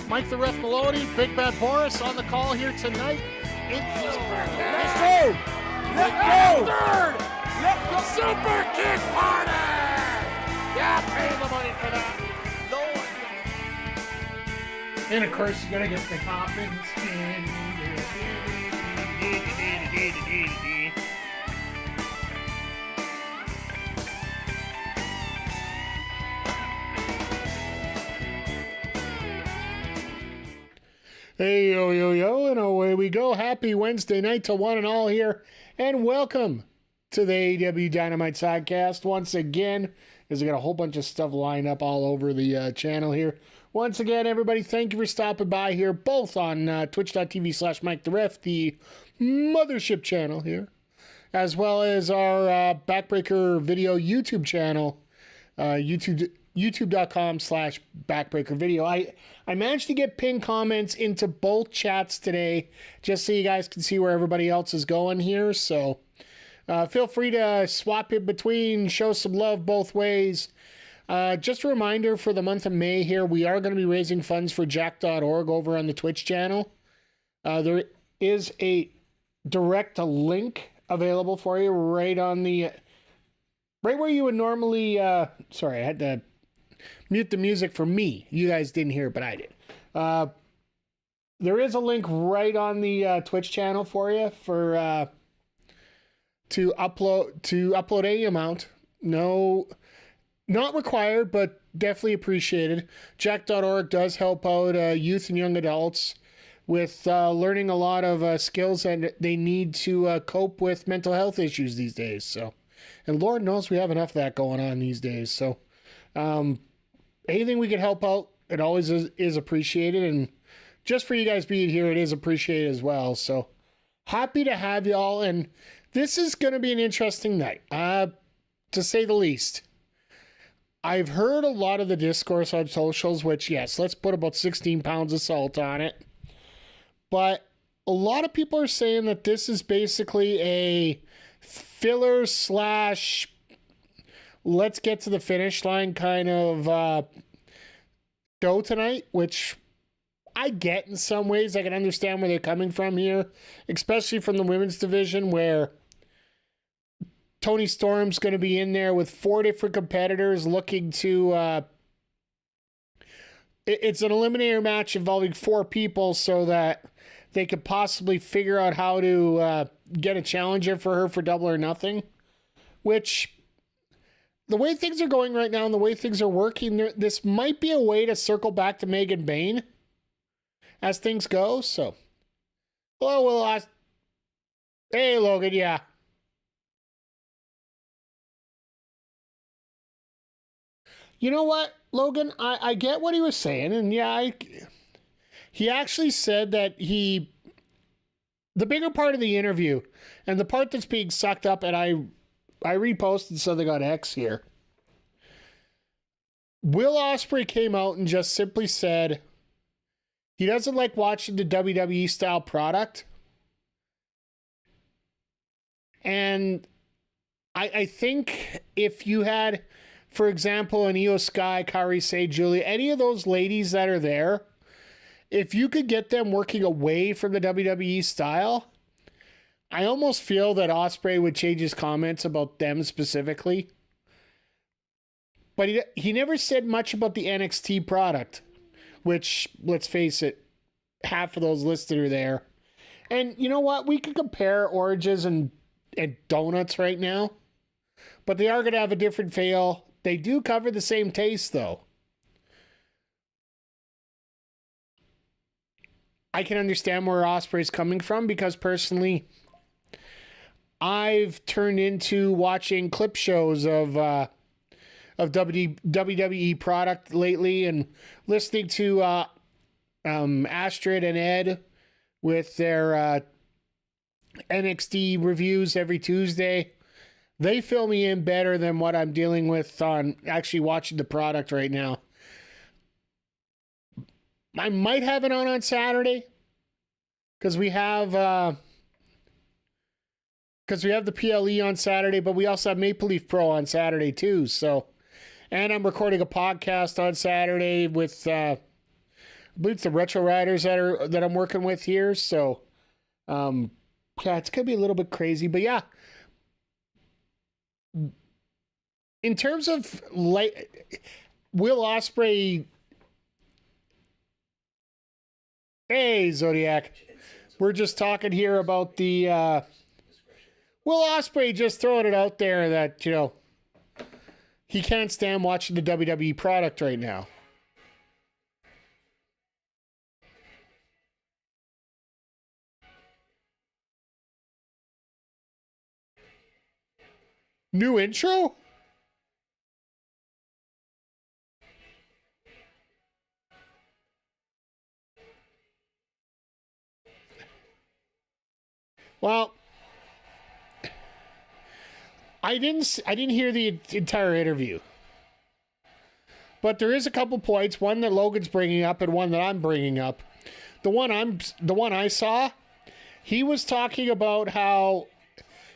Mike the Ref Maloney, Big Bad Boris on the call here tonight. Let's go! Third! Super Kick Party! Yeah, pay the money for that. No one. And of course, you gotta get the Coffin skin. Hey, yo, yo, yo, and away we go. Happy Wednesday night to one and all here, and welcome to the AEW Dynamite Sidecast once again, as I got a whole bunch of stuff lined up all over the channel here. Once again, everybody, thank you for stopping by here, both on twitch.tv/Mike the Ref, the mothership channel here, as well as our Backbreaker Video YouTube channel, youtube.com/Backbreaker Video. I managed to get pinned comments into both chats today, just so you guys can see where everybody else is going here. So feel free to swap it between, show some love both ways. Just a reminder for the month of May here, we are going to be raising funds for jack.org over on the Twitch channel. There is a direct link available for you right on the... right where you would normally... sorry, I had to mute the music for me. You guys didn't hear it, but I did. There is a link right on the Twitch channel for you for to upload any amount. No, not required, but definitely appreciated. Jack.org does help out youth and young adults with learning a lot of skills that they need to cope with mental health issues these days. So, and Lord knows we have enough of that going on these days. So, anything we can help out, it always is appreciated. And just for you guys being here, it is appreciated as well. So, happy to have y'all. And this is going to be an interesting night, to say the least. I've heard a lot of the discourse on socials, which, yes, let's put about 16 pounds of salt on it. But a lot of people are saying that this is basically a filler / let's get to the finish line kind of show tonight, which I get in some ways. I can understand where they're coming from here, especially from the women's division, where Toni Storm's going to be in there with 4 different competitors looking to... it's an eliminator match involving 4 people so that they could possibly figure out how to get a challenger for her for Double or Nothing, which... the way things are going right now and the way things are working, this might be a way to circle back to Megan Bayne as things go. So, hello, Will. Hey, Logan, yeah. You know what, Logan? I get what he was saying, and yeah, he actually said that the bigger part of the interview, and the part that's being sucked up, and I reposted something on X here. Will Ospreay came out and just simply said he doesn't like watching the WWE style product. And I think if you had, for example, an Io Sky, Kairi Sane, Julia, any of those ladies that are there, if you could get them working away from the WWE style, I almost feel that Ospreay would change his comments about them specifically. But he never said much about the NXT product, which, let's face it, half of those listed are there. And you know what? We could compare oranges and donuts right now, but they are going to have a different feel. They do cover the same taste, though. I can understand where Ospreay's coming from, because personally, I've turned into watching clip shows of WWE product lately and listening to Astrid and Ed with their NXT reviews every Tuesday. They fill me in better than what I'm dealing with on actually watching the product right now. I might have it on Saturday because we have the PLE on Saturday, but we also have Maple Leaf Pro on Saturday too. So, and I'm recording a podcast on Saturday with believe it's the Retro Riders that I'm working with here. So, yeah, it's gonna be a little bit crazy, but yeah. In terms of Will Ospreay, hey Zodiac, we're just talking here about the Will Ospreay just throwing it out there that he can't stand watching the WWE product right now. New intro? Well, I didn't hear the entire interview. But there is a couple points, one that Logan's bringing up and one that I'm bringing up. The one I saw, he was talking about how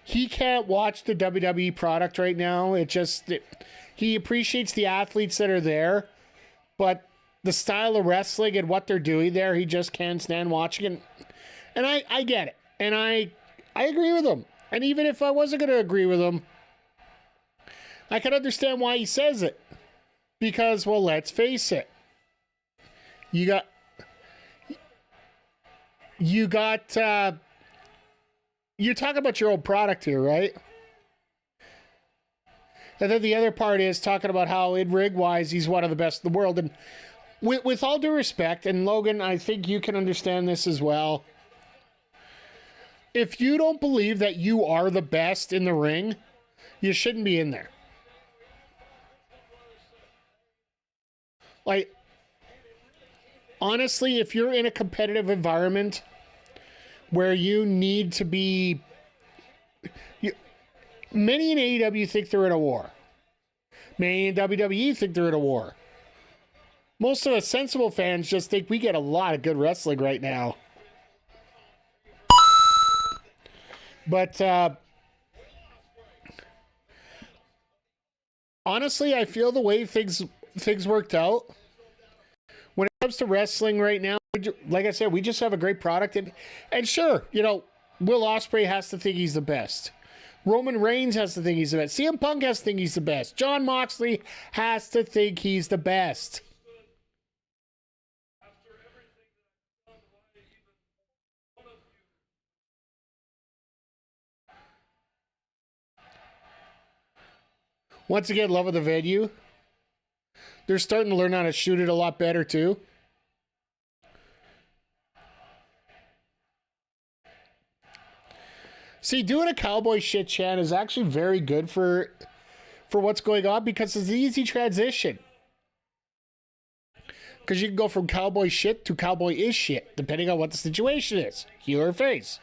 he can't watch the WWE product right now. He appreciates the athletes that are there, but the style of wrestling and what they're doing there, he just can't stand watching it. And I get it. And I agree with him. And even if I wasn't going to agree with him, I can understand why he says it. Because, well, let's face it. You're talking about your own product here, right? And then the other part is talking about how in ring-wise, he's one of the best in the world. And with all due respect, and Logan, I think you can understand this as well. If you don't believe that you are the best in the ring, you shouldn't be in there. Like, honestly, if you're in a competitive environment where you need to be... Many in AEW think they're in a war. Many in WWE think they're in a war. Most of us sensible fans just think we get a lot of good wrestling right now. But honestly, I feel the way things worked out. When it comes to wrestling right now, like I said, we just have a great product. And sure, Will Ospreay has to think he's the best. Roman Reigns has to think he's the best. CM Punk has to think he's the best. Jon Moxley has to think he's the best. Once again, love of the venue. They're starting to learn how to shoot it a lot better, too. See, doing a cowboy shit chant is actually very good for what's going on because it's an easy transition. Because you can go from cowboy shit to cowboy-ish shit, depending on what the situation is. Heel or face.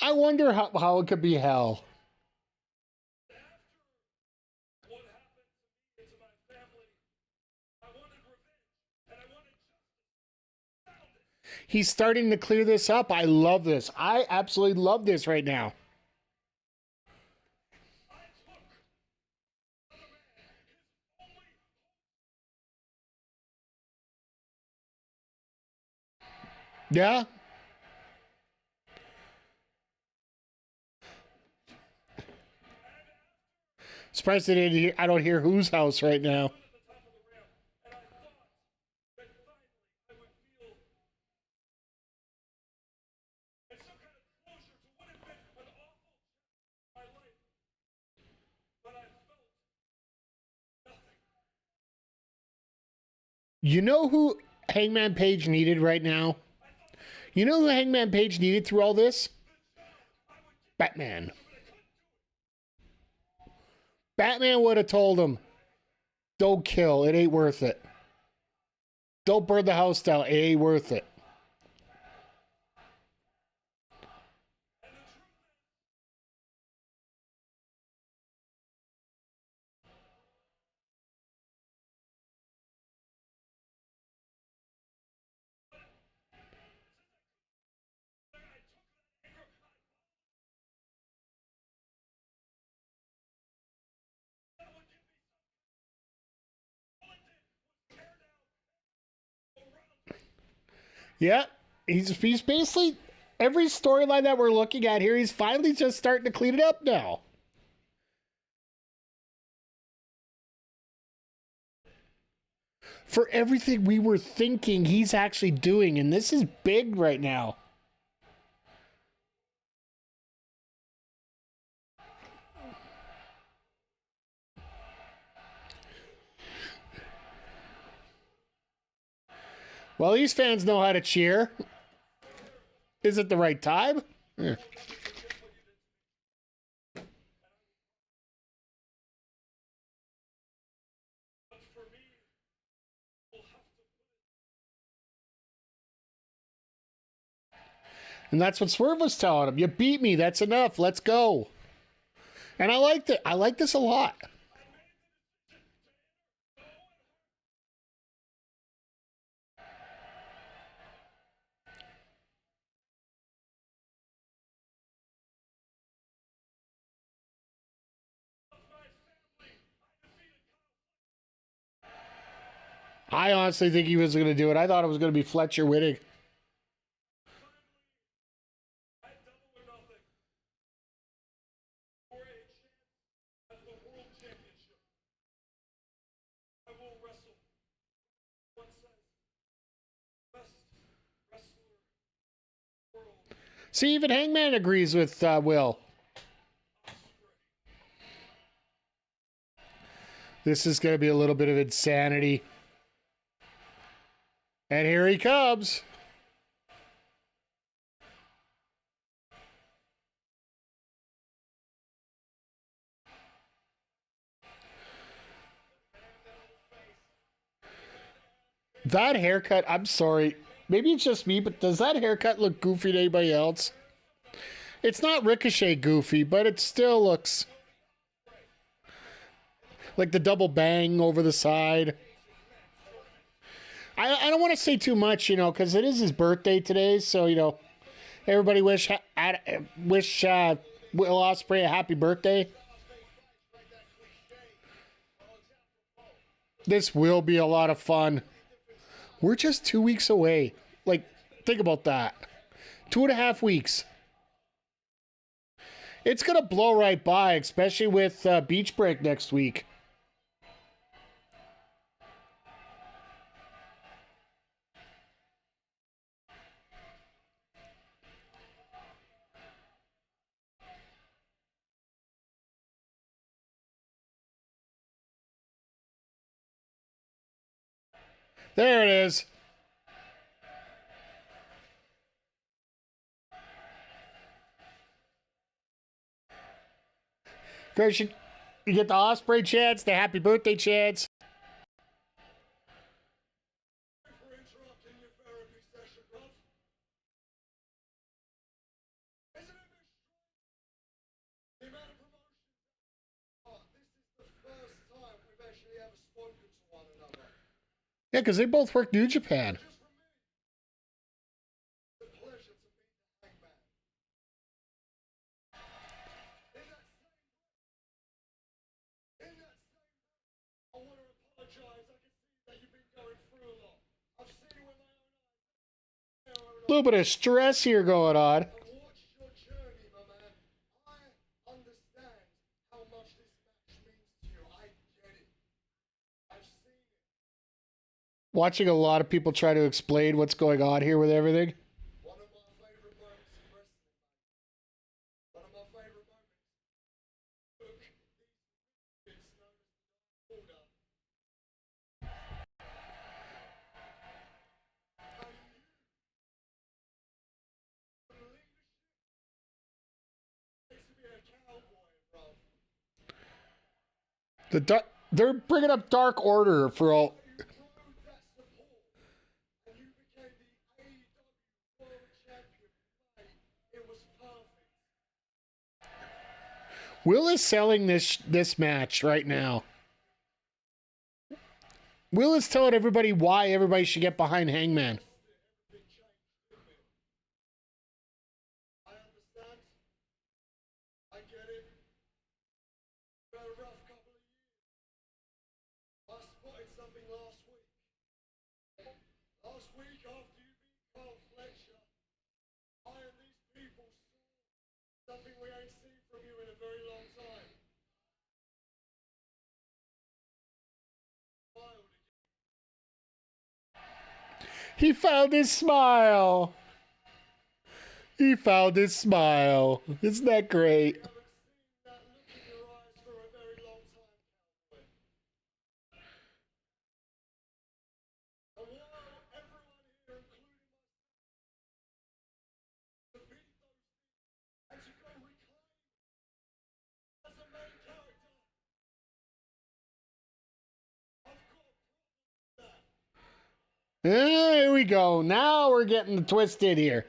I wonder how it could be hell. He's starting to clear this up. I love this. I absolutely love this right now. Yeah. Surprised I don't hear Who's House right now. You know who Hangman Page needed right now? You know who Hangman Page needed through all this? Batman. Batman would have told him, don't kill, it ain't worth it. Don't burn the house down, it ain't worth it. Yeah, he's basically every storyline that we're looking at here. He's finally just starting to clean it up now. For everything we were thinking he's actually doing, and this is big right now. Well, these fans know how to cheer. Is it the right time? Yeah. And that's what Swerve was telling him. You beat me. That's enough. Let's go. And I liked it. I like this a lot. I honestly think he was going to do it. I thought it was going to be Fletcher winning. See, even Hangman agrees with Will. This is going to be a little bit of insanity. And here he comes. That haircut, I'm sorry. Maybe it's just me, but does that haircut look goofy to anybody else? It's not Ricochet goofy, but it still looks like the double bang over the side. I don't want to say too much, because it is his birthday today. So, everybody wish Will Ospreay a happy birthday. This will be a lot of fun. We're just 2 weeks away. Like, think about that. 2.5 weeks. It's going to blow right by, especially with Beach Break next week. There it is. Chris, you get the Ospreay chants, the happy birthday chants. Yeah, because they both work New Japan. A little bit of stress here going on. Watching a lot of people try to explain what's going on here with everything. They're bringing up Dark Order for all. Will is selling this match right now. Will is telling everybody why everybody should get behind Hangman. He found his smile. He found his smile. Isn't that great? Here we go. Now we're getting twisted here.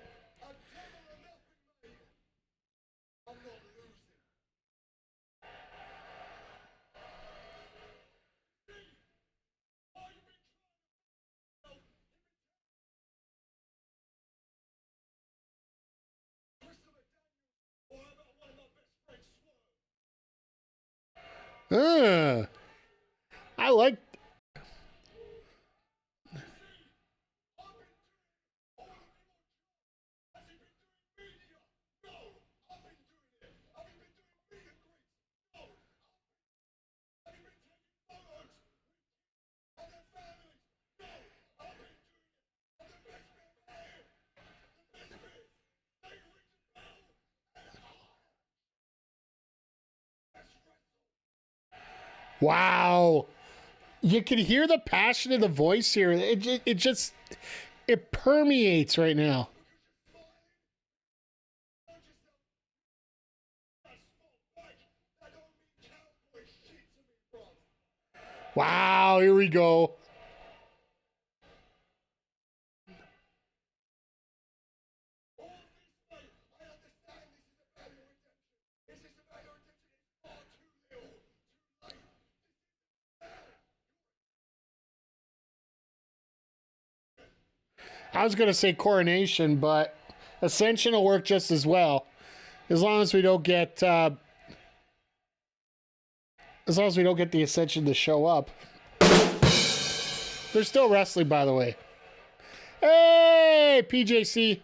I like. Wow. You can hear the passion in the voice here. It just it permeates right now. Wow, here we go. I was going to say coronation, but ascension will work just as well. As long as we don't get the ascension to show up. They're still wrestling, by the way. Hey, PJC.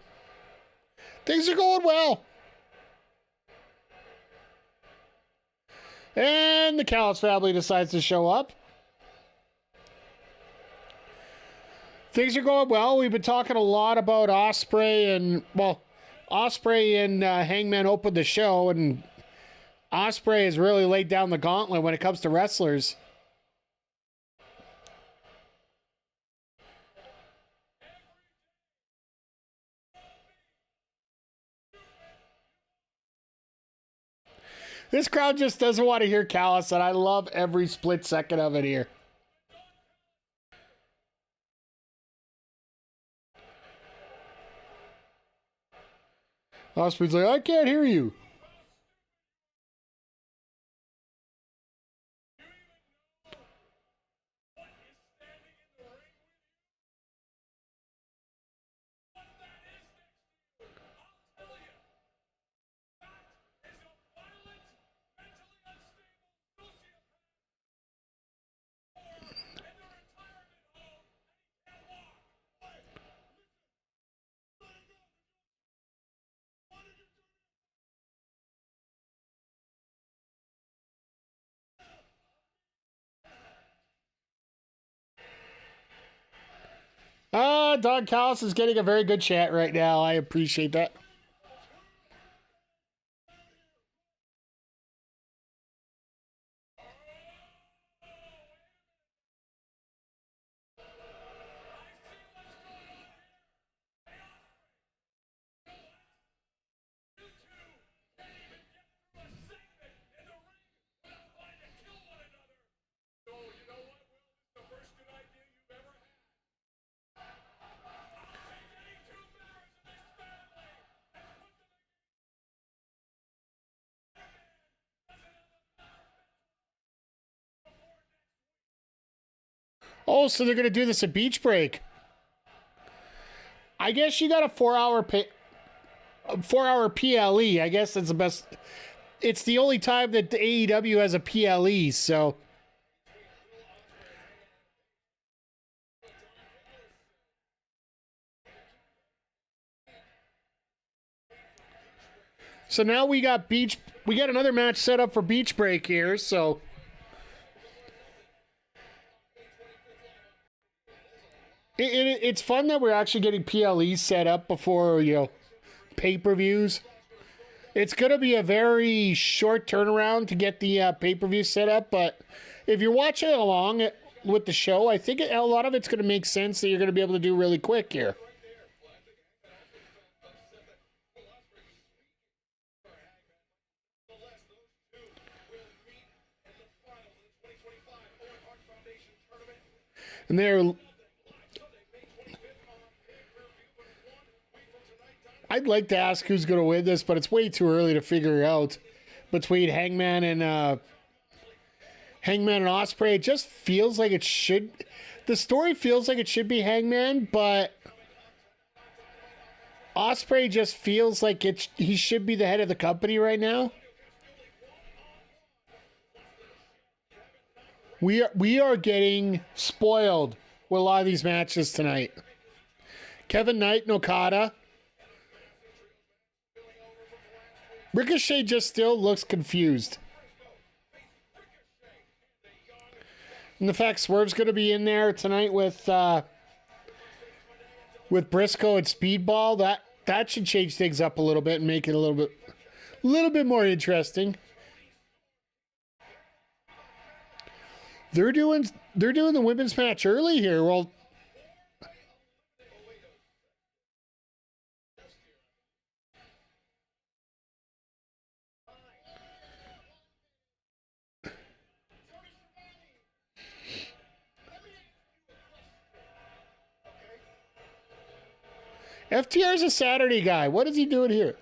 Things are going well. And the Callis family decides to show up. Things are going well. We've been talking a lot about Ospreay and, well, Ospreay and Hangman opened the show, and Ospreay has really laid down the gauntlet when it comes to wrestlers. This crowd just doesn't want to hear Callis, and I love every split second of it here. Ospreay's like, I can't hear you. Don Callis is getting a very good chat right now. I appreciate that. Oh, so they're going to do this at Beach Break. I guess you got a 4-hour PLE. I guess that's the best. It's the only time that the AEW has a PLE, so. So now we got another match set up for Beach Break here, so. It's fun that we're actually getting PLEs set up before, pay-per-views. It's going to be a very short turnaround to get the pay-per-view set up, but if you're watching along with the show, I think a lot of it's going to make sense that you're going to be able to do really quick here. And I'd like to ask who's going to win this, but it's way too early to figure out between Hangman and Ospreay. It just feels like it should. The story feels like it should be Hangman, but Ospreay just feels like he should be the head of the company right now. We are getting spoiled with a lot of these matches tonight. Kevin Knight and Okada. Ricochet just still looks confused. And the fact Swerve's going to be in there tonight with Briscoe and Speedball, that should change things up a little bit and make it a little bit more interesting. They're doing the women's match early here. Well, FTR's a Saturday guy. What is he doing here?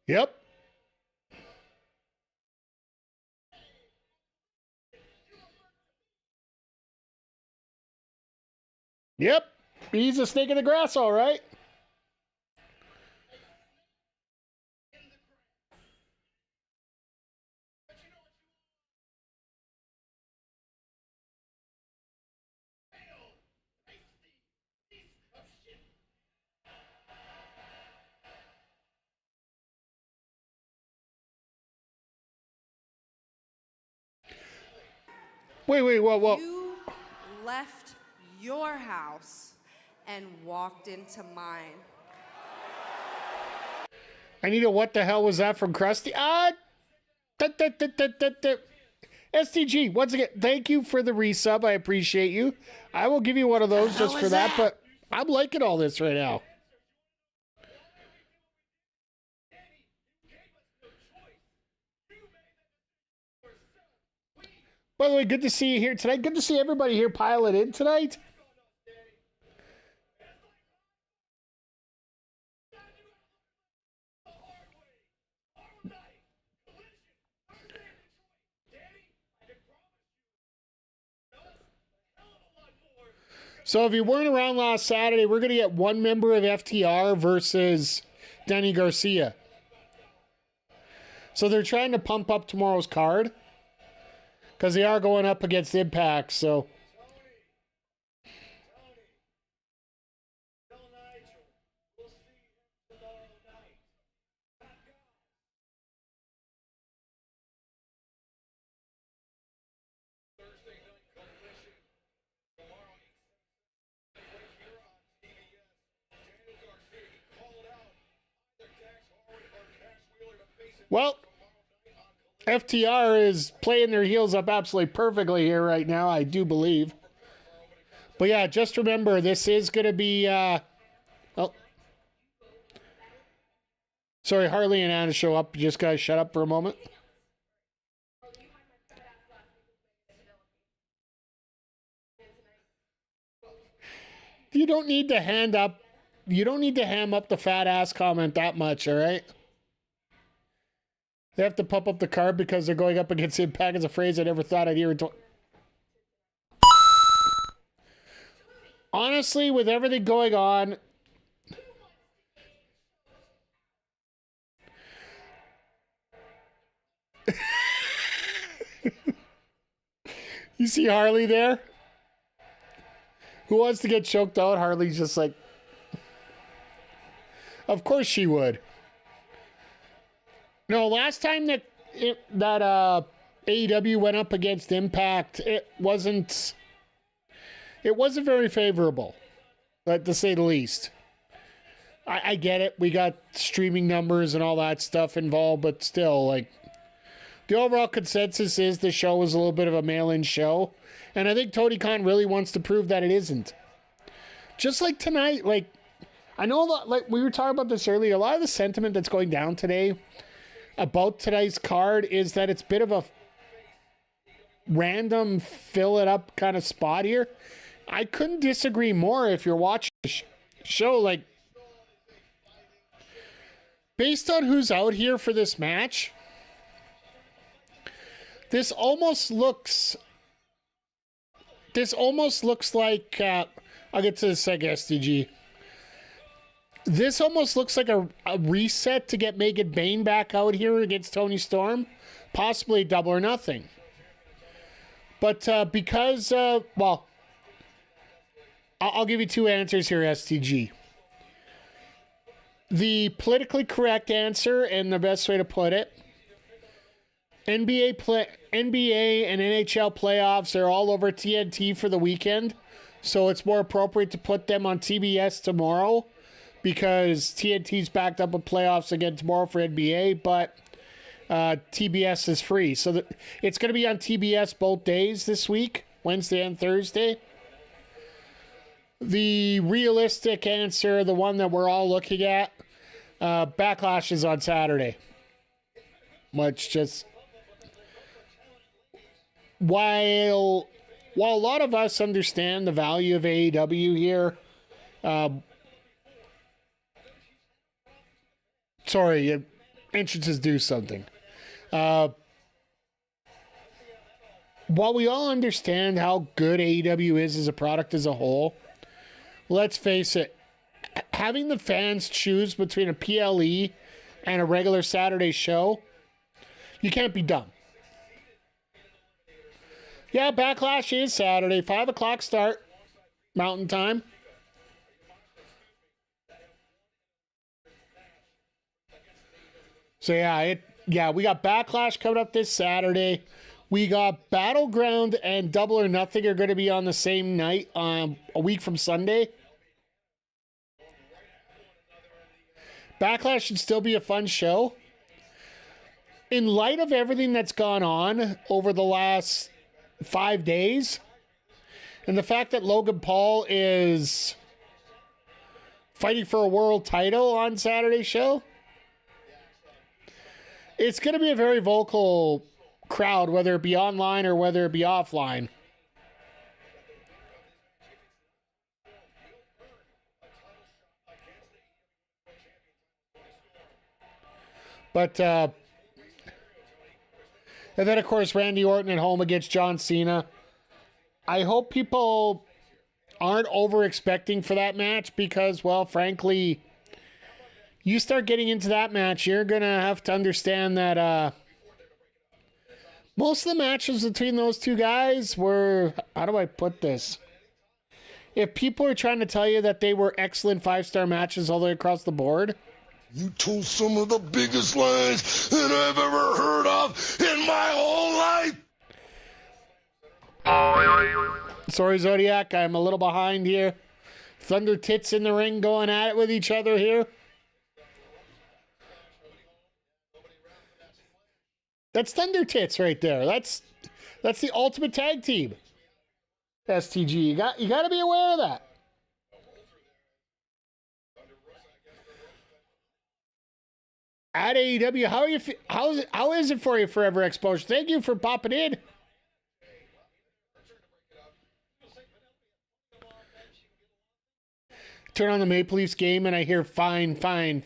Yep. Yep. He's a snake in the grass, all right. Wait, whoa. You left your house and walked into mine. I need a what the hell was that from Krusty? STG, once again, thank you for the resub. I appreciate you. I will give you one of those just for that, but I'm liking all this right now. By the way, good to see you here tonight. Good to see everybody here piling in tonight. So if you weren't around last Saturday, we're going to get one member of FTR versus Danny Garcia. So they're trying to pump up tomorrow's card because they are going up against Impact, so... Well, FTR is playing their heels up absolutely perfectly here right now, I do believe. But yeah, just remember, this is going to be... oh. Sorry, Harley and Anna show up. Just guys shut up for a moment. You don't need to ham up the fat ass comment that much, all right? They have to pump up the card because they're going up against Impact. Is a phrase I never thought I'd hear. Honestly, with everything going on, You see Harley there? Who wants to get choked out? Harley's just like, of course she would. No, last time that AEW went up against Impact, it wasn't very favorable, to say the least. I get it. We got streaming numbers and all that stuff involved, but still, like, the overall consensus is the show was a little bit of a mail-in show. And I think Tony Khan really wants to prove that it isn't. Just like tonight, like, I know, like, we were talking about this earlier, a lot of the sentiment that's going down today about tonight's card is that it's a bit of a random fill-it-up kind of spot here. I couldn't disagree more if you're watching the show. Like, based on who's out here for this match, this almost looks like, I'll get to the second SDG. This almost looks like a reset to get Megan Bayne back out here against Toni Storm. Possibly double or nothing. But because, well, I'll give you two answers here, STG. The politically correct answer, and the best way to put it, NBA and NHL playoffs are all over TNT for the weekend, so it's more appropriate to put them on TBS tomorrow because TNT's backed up with playoffs again tomorrow for NBA, but TBS is free. So it's going to be on TBS both days this week, Wednesday and Thursday. The realistic answer, the one that we're all looking at, Backlash is on Saturday. Which just... While a lot of us understand the value of AEW here, entrances do something. While we all understand how good AEW is as a product as a whole, let's face it, having the fans choose between a PLE and a regular Saturday show, you can't be dumb. Yeah, Backlash is Saturday, 5 o'clock start, Mountain Time. So yeah, we got Backlash coming up this Saturday. We got Battleground and Double or Nothing are going to be on the same night, a week from Sunday. Backlash should still be a fun show. In light of everything that's gone on over the last 5 days, and the fact that Logan Paul is fighting for a world title on Saturday's show, it's going to be a very vocal crowd, whether it be online or whether it be offline. But, and then, of course, Randy Orton at home against John Cena. I hope people aren't over-expecting for that match because, well, frankly, you start getting into that match, you're going to have to understand that most of the matches between those two guys were, how do I put this? If people are trying to tell you that they were excellent 5-star matches all the way across the board, you told some of the biggest lies that I've ever heard of in my whole life. Sorry, Zodiac, I'm a little behind here. Thunder Tits in the ring going at it with each other here. That's Thunder Tits right there. That's the ultimate tag team. STG, you got to be aware of that. At AEW, how is it for you, Forever Exposure? Thank you for popping in. Turn on the Maple Leafs game and I hear fine. I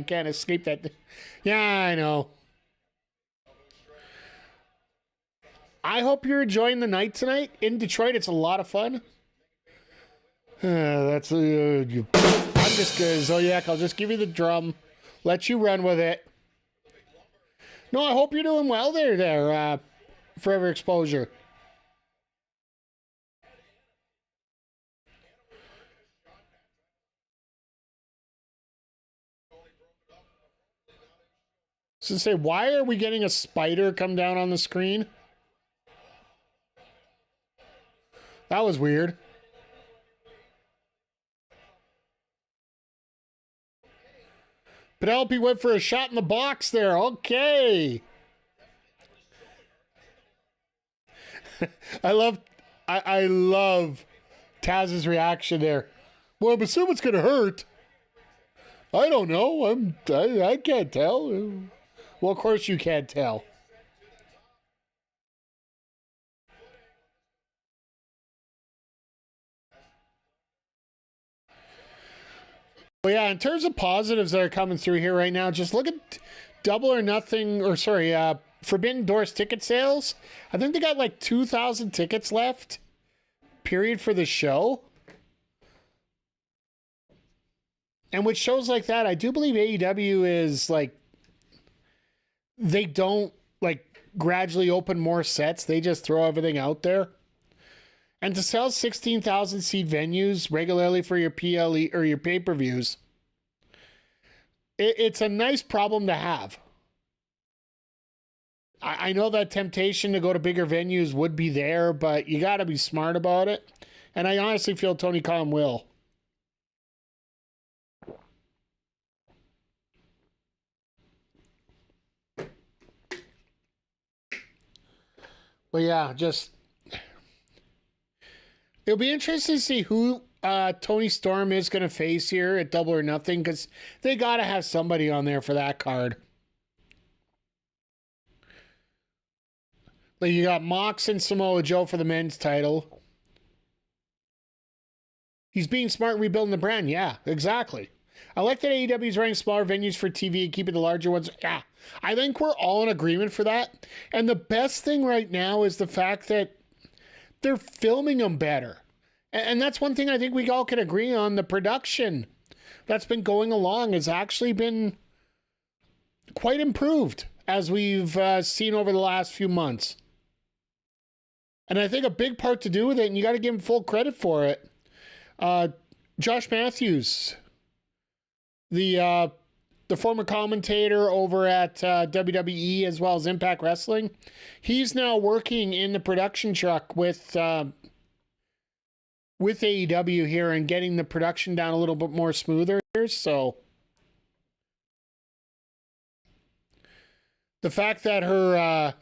can't escape that. Yeah, I know. I hope you're enjoying the night tonight in Detroit. It's a lot of fun. I'm just good, Zodiac. I'll just give you the drum. Let you run with it. No, I hope you're doing well there, Forever Exposure. So say, why are we getting a spider come down on the screen? That was weird. Penelope went for a shot in the box there. Okay. I love Taz's reaction there. Well, I'm assuming it's going to hurt. I don't know. I can't tell. Well, of course you can't tell. Well, yeah, in terms of positives that are coming through here right now, just look at Forbidden Doors ticket sales. I think they got like 2,000 tickets left, period, for the show. And with shows like that, I do believe AEW is like, they don't like gradually open more sets. They just throw everything out there. And to sell 16,000 seat venues regularly for your PLE or your pay-per-views, it's a nice problem to have. I know that temptation to go to bigger venues would be there, but you got to be smart about it. And I honestly feel Tony Khan will. But yeah, it'll be interesting to see who Tony Storm is going to face here at Double or Nothing, because they got to have somebody on there for that card. Like, you got Mox and Samoa Joe for the men's title. He's being smart and rebuilding the brand. Yeah, exactly. I like that AEW is running smaller venues for TV and keeping the larger ones. Yeah, I think we're all in agreement for that. And the best thing right now is the fact that they're filming them better. And that's one thing I think we all can agree on. The production that's been going along has actually been quite improved, as we've seen over the last few months. And I think a big part to do with it, and you got to give him full credit for it, Josh Matthews, the former commentator over at WWE as well as Impact Wrestling, he's now working in the production truck with AEW here and getting the production down a little bit more smoother here. So the fact that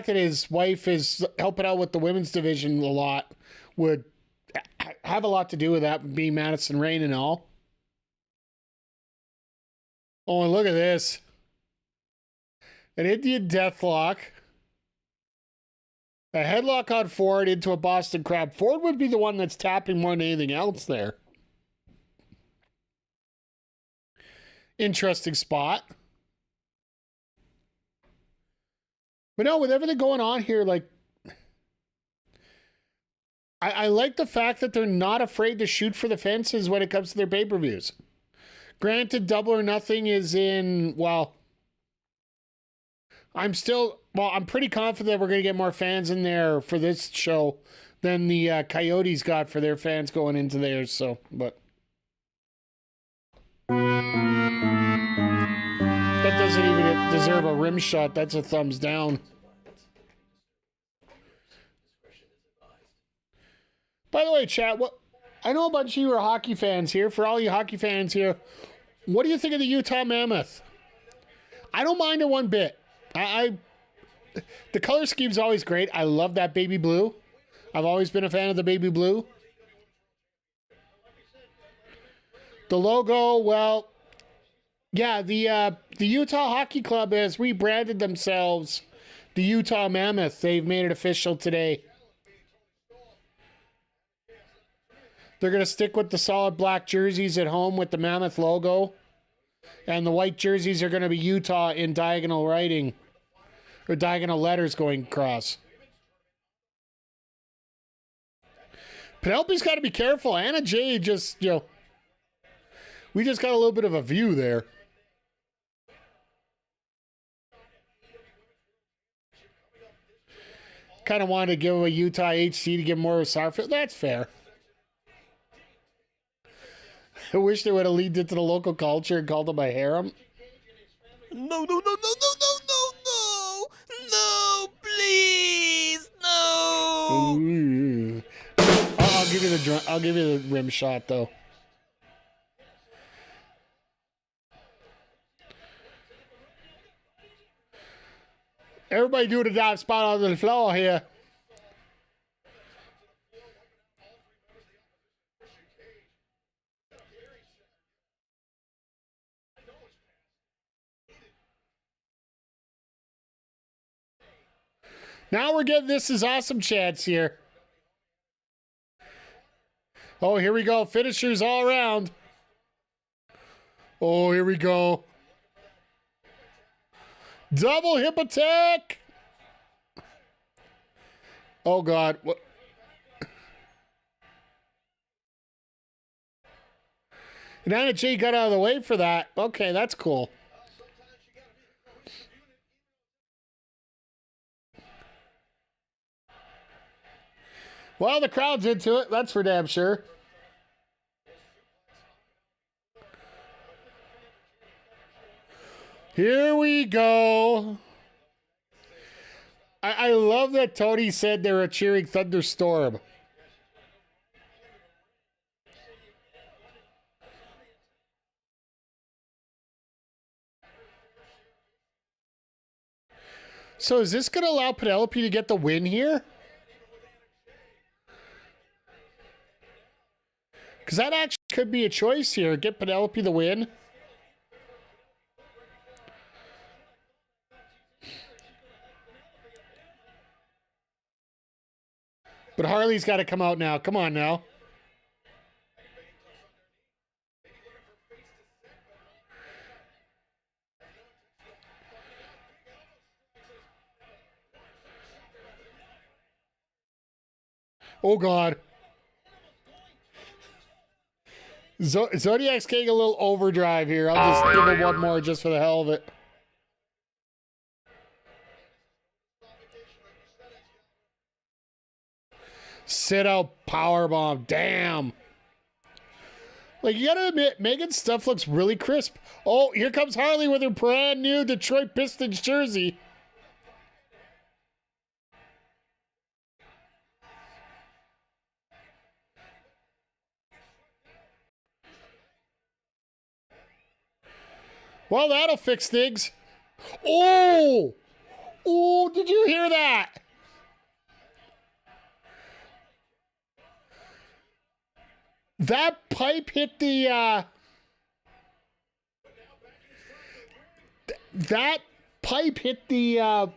his wife is helping out with the women's division a lot would have a lot to do with that, being Madison Rayne and all. Oh, and look at this. An Indian deathlock. A headlock on Ford into a Boston Crab. Ford would be the one that's tapping more than anything else there. Interesting spot. But no, with everything going on here, like, I like the fact that they're not afraid to shoot for the fences when it comes to their pay-per-views. Granted, Double or Nothing is in, well, I'm pretty confident that we're going to get more fans in there for this show than the Coyotes got for their fans going into theirs. So, but that doesn't even deserve a rim shot. That's a thumbs down. By the way, chat, I know a bunch of you are hockey fans here. For all you hockey fans here, what do you think of the Utah Mammoth? I don't mind it one bit. The color scheme's always great. I love that baby blue. I've always been a fan of the baby blue. The logo, well, yeah, the Utah Hockey Club has rebranded themselves the Utah Mammoth. They've made it official today. They're going to stick with the solid black jerseys at home with the Mammoth logo. And the white jerseys are going to be Utah in diagonal writing. Or diagonal letters going across. Penelope's got to be careful. Anna Jay just, we just got a little bit of a view there. Kind of wanted to give a Utah HC to give more of a Sarfield. That's fair. I wish they would have leaned into the local culture and called them a harem. No, no, no, no, no, no, no, no! No, please! No! Ooh. I'll give you I'll give you the rim shot though. Everybody do the dive spot on the floor here. Now we're getting This Is Awesome chance here. Oh, here we go. Finishers all around. Oh, here we go. Double hip attack. Oh, God. What? And Anna Jay got out of the way for that. Okay, that's cool. Well, the crowd's into it. That's for damn sure. Here we go. I love that Tony said they were cheering Thunderstorm. So is this going to allow Penelope to get the win here? Because that actually could be a choice here. Get Penelope the win. But Harley's got to come out now. Come on now. Oh, God. Zodiac's getting a little overdrive here. I'll just give it one more just for the hell of it. Sit out powerbomb. Damn. Like, you gotta admit, Megan's stuff looks really crisp. Oh, here comes Harley with her brand new Detroit Pistons jersey. Well, that'll fix things. Oh! Oh, did you hear that? That pipe hit the, that pipe hit the,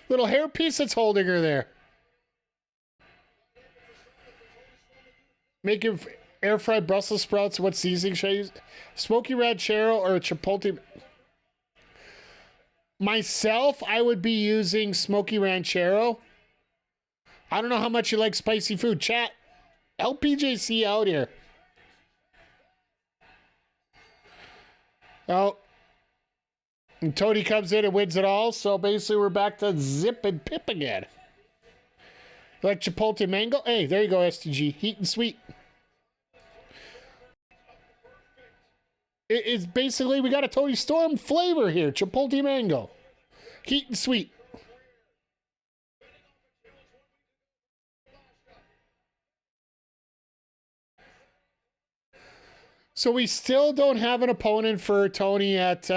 little hairpiece that's holding her there. Making air fried Brussels sprouts. What seasoning should I use? Smoky ranchero or chipotle? Myself, I would be using smoky ranchero. I don't know how much you like spicy food. Chat, help PJC out here. Oh. And Tony comes in and wins it all. So basically we're back to Zip and Pip again. Like chipotle mango? Hey, there you go, STG. Heat and sweet. It's basically, we got a Tony Storm flavor here. Chipotle mango. Heat and sweet. So we still don't have an opponent for Tony at...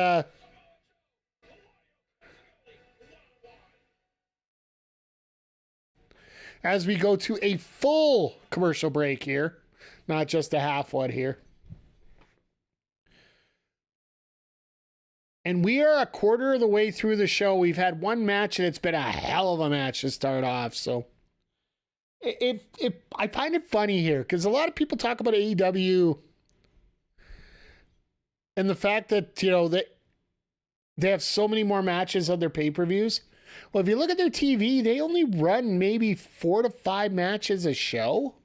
as we go to a full commercial break here. Not just a half one here. And we are a quarter of the way through the show. We've had one match, and it's been a hell of a match to start off. So I find it funny here, because a lot of people talk about AEW and the fact that, you know, they have so many more matches on their pay-per-views. Well, if you look at their TV, they only run maybe 4 to 5 matches a show.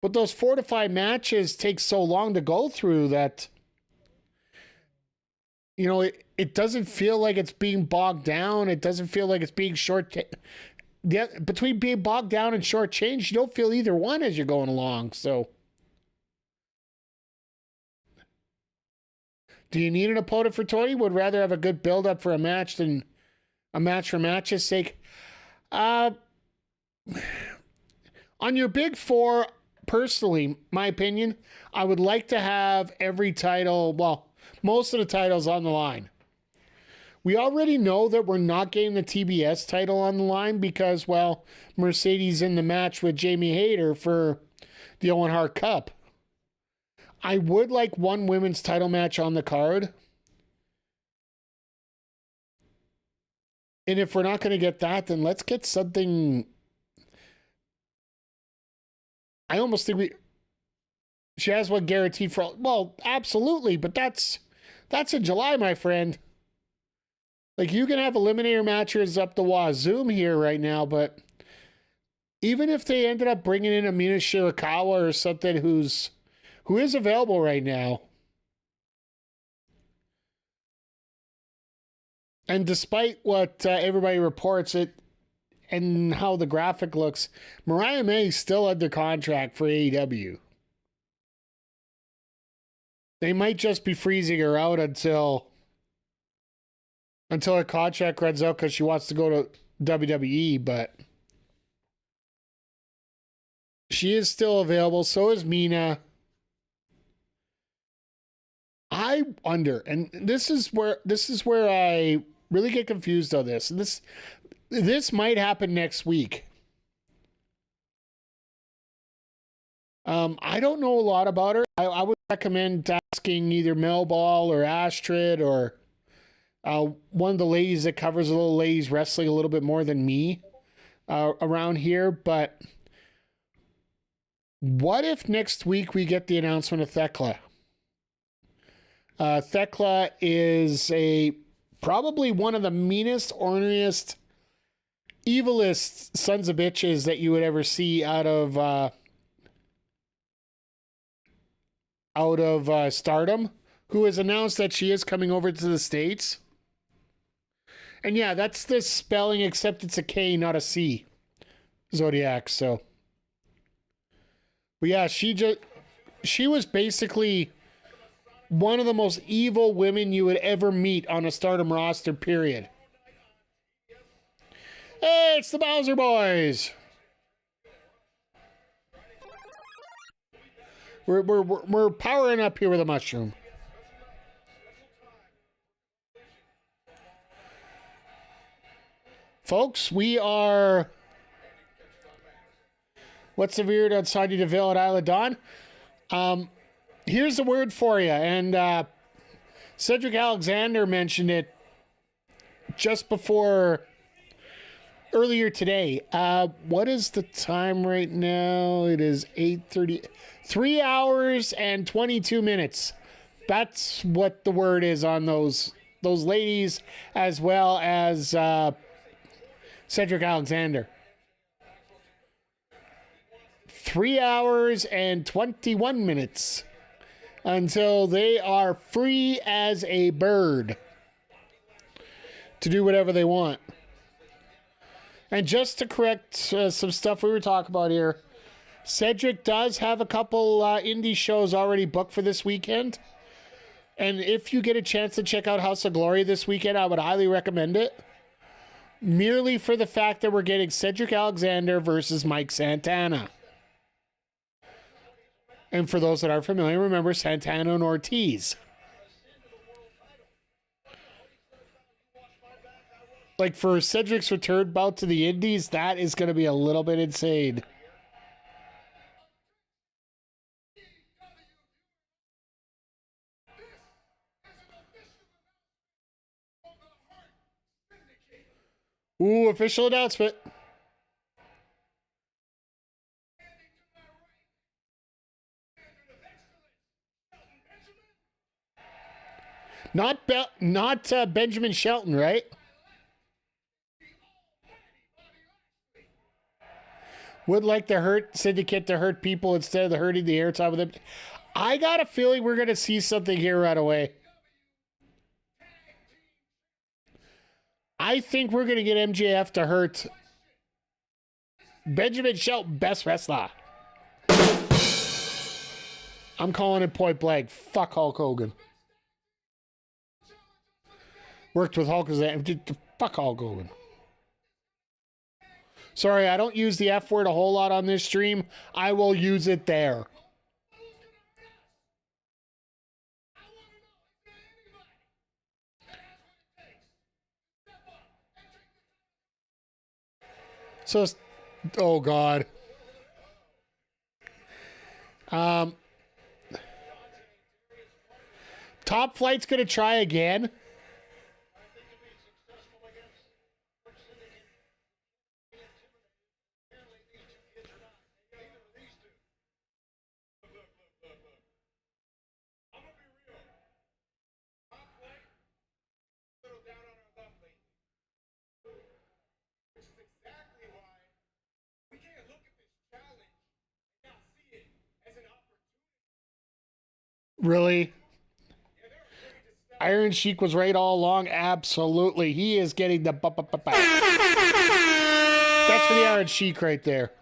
But those 4 to 5 matches take so long to go through that... You know, it doesn't feel like it's being bogged down. It doesn't feel like it's being short. Between being bogged down and shortchanged, you don't feel either one as you're going along. So, Do you need an opponent for Tony? Would rather have a good build-up for a match than a match for match's sake. On your big four, personally, my opinion, I would like to have every title, well, most of the titles on the line. We already know that we're not getting the TBS title on the line because, well, Mercedes in the match with Jamie Hayter for the Owen Hart Cup. I would like one women's title match on the card. And if we're not going to get that, then let's get something. I almost think she has one guaranteed for, well, absolutely, but that's in July, my friend. Like, you can have eliminator matches up the wazoo here right now, but even if they ended up bringing in Amina Shirakawa or something who is available right now, and despite what everybody reports it and how the graphic looks, Mariah May is still under contract for AEW. They might just be freezing her out until her contract runs out because she wants to go to WWE, but she is still available. So is Mina. I wonder, and this is where I really get confused on this. And this might happen next week. I don't know a lot about her. I would recommend asking either Mel Ball or Astrid or one of the ladies that covers a little ladies wrestling a little bit more than me around here. But what if next week we get the announcement of Thekla? Thekla is probably one of the meanest, orneriest, evilest sons of bitches that you would ever see out of Stardom, who has announced that she is coming over to the States. And yeah, that's the spelling, except it's a K, not a C. Zodiac, so. But yeah, she was basically one of the most evil women you would ever meet on a Stardom roster, period. Hey, it's the Bowser Boys! We're powering up here with a mushroom. Folks, we are... What's the weird outside of Ville at Isla Dawn? Here's the word for you, and Cedric Alexander mentioned it just before earlier today. What is the time right now? It is 8:30. 3 hours and 22 minutes. That's what the word is on those ladies, as well as Cedric Alexander. 3 hours and 21 minutes until they are free as a bird to do whatever they want. And just to correct some stuff we were talking about here, Cedric does have a couple indie shows already booked for this weekend. And if you get a chance to check out House of Glory this weekend, I would highly recommend it. Merely for the fact that we're getting Cedric Alexander versus Mike Santana. And for those that aren't familiar, remember Santana and Ortiz. Like, for Cedric's return bout to the Indies, that is going to be a little bit insane. Ooh, official announcement. Not Benjamin Shelton, right? Would like the Hurt Syndicate to hurt people instead of the hurting the airtime with them. I got a feeling we're going to see something here right away. I think we're going to get MJF to hurt Benjamin Shelton, best wrestler. I'm calling it point blank. Fuck Hulk Hogan. Worked with Hulk Hogan. Fuck Hulk Hogan. Sorry, I don't use the F word a whole lot on this stream. I will use it there. So, oh God. Top Flight's gonna try again. Really? Iron Sheik was right all along. Absolutely. He is getting the... That's for the Iron Sheik right there.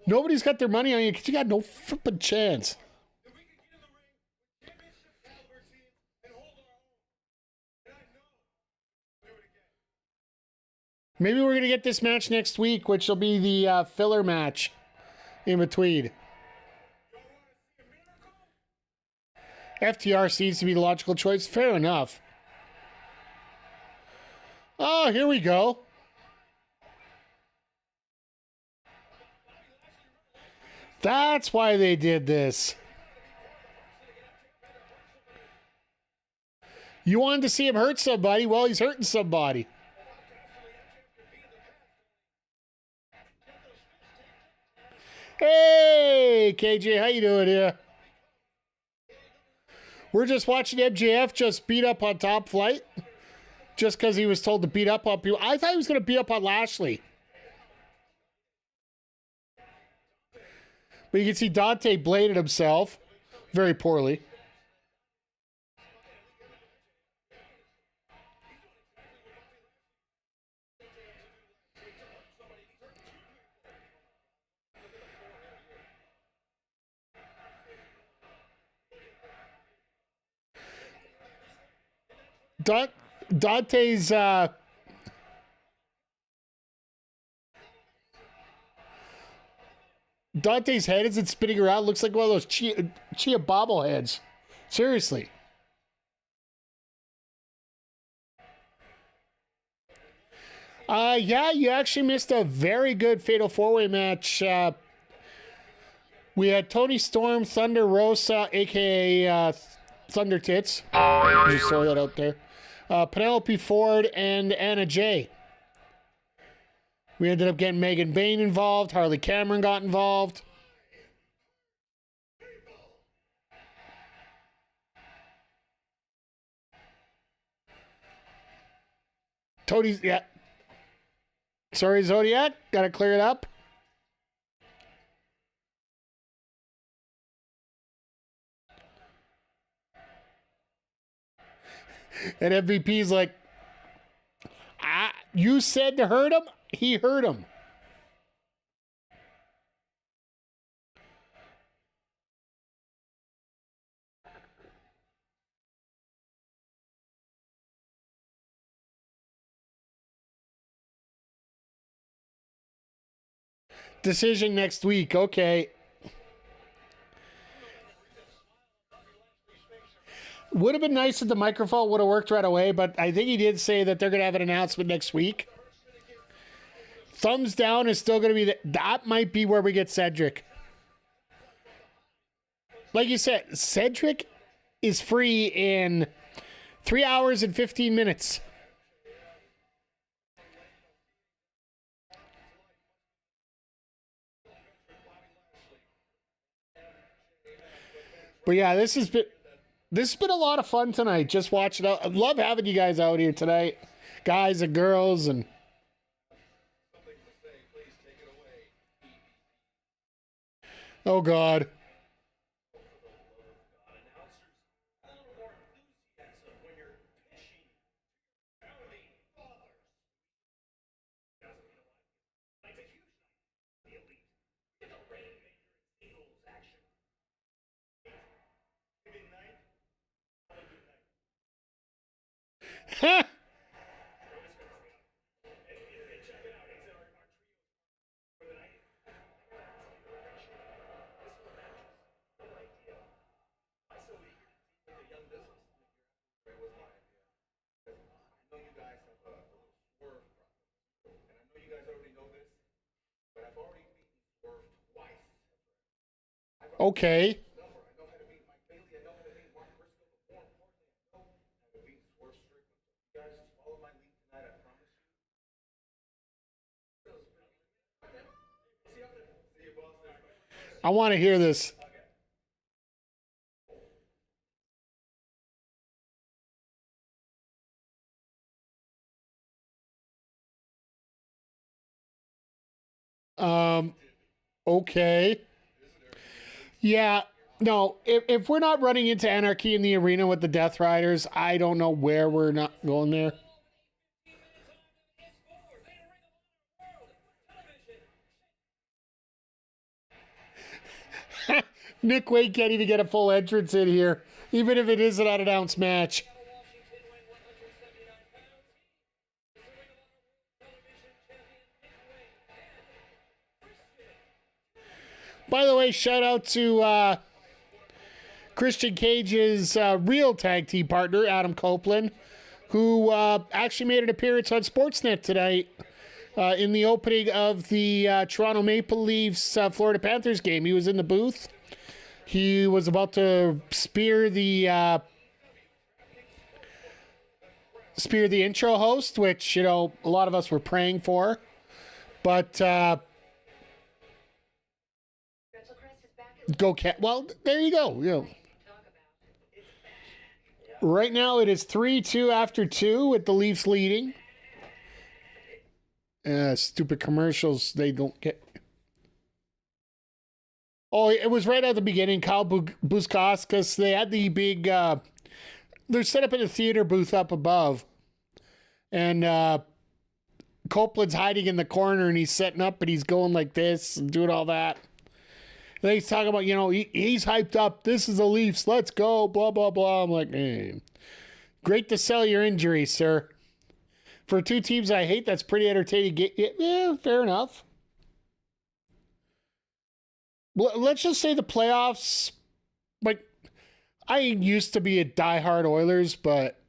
Nobody's got their money on you because you got no flipping chance. Maybe we're going to get this match next week, which will be the filler match in between. FTR seems to be the logical choice. Fair enough. Oh, here we go. That's why they did this. You wanted to see him hurt somebody? Well, he's hurting somebody. Hey, KJ, how you doing here? We're just watching MJF just beat up on Top Flight. Just because he was told to beat up on people. I thought he was going to beat up on Lashley. But you can see Dante bladed himself very poorly. Dante's Dante's head isn't spinning around. Looks like one of those Chia bobbleheads. Seriously. Yeah, you actually missed a very good Fatal 4-Way match. We had Tony Storm, Thunder Rosa, a.k.a. Thunder Tits. Just throw that out there. Penelope Ford and Anna Jay. We ended up getting Megan Bain involved. Harley Cameron got involved. Tony's, yeah. Sorry, Zodiac. Gotta clear it up. And MVP's like, you said to hurt him? He hurt him. Decision next week. Okay. Would have been nice if the microphone would have worked right away, but I think he did say that they're going to have an announcement next week. Thumbs down is still going to be that might be where we get Cedric. Like you said, Cedric is free in 3 hours and 15 minutes. But yeah, this has been a lot of fun tonight. Just watching out. I love having you guys out here tonight, guys and girls, and Oh, God. Okay. I want to hear this. Okay. Yeah. No, if we're not running into anarchy in the arena with the Death Riders, I don't know where we're not going there. Nick Wade can't even get a full entrance in here, even if it is an unannounced match. By the way, shout out to Christian Cage's real tag team partner, Adam Copeland, who actually made an appearance on Sportsnet tonight in the opening of the Toronto Maple Leafs Florida Panthers game. He was in the booth. He was about to spear the intro host, which, you know, a lot of us were praying for. But well, there you go. You know. Right now it is 3-2 after 2 with the Leafs leading. Stupid commercials, they don't get. Oh, it was right at the beginning. Kyle Buskauskas, they had the big, they're set up in a theater booth up above. And Copeland's hiding in the corner and he's setting up and he's going like this and doing all that. And he's talking about, you know, he's hyped up. This is the Leafs. Let's go. Blah, blah, blah. I'm like, hey. Great to sell your injury, sir. For two teams I hate, that's pretty entertaining. Yeah, fair enough. Well, let's just say the playoffs, like, I used to be a diehard Oilers, but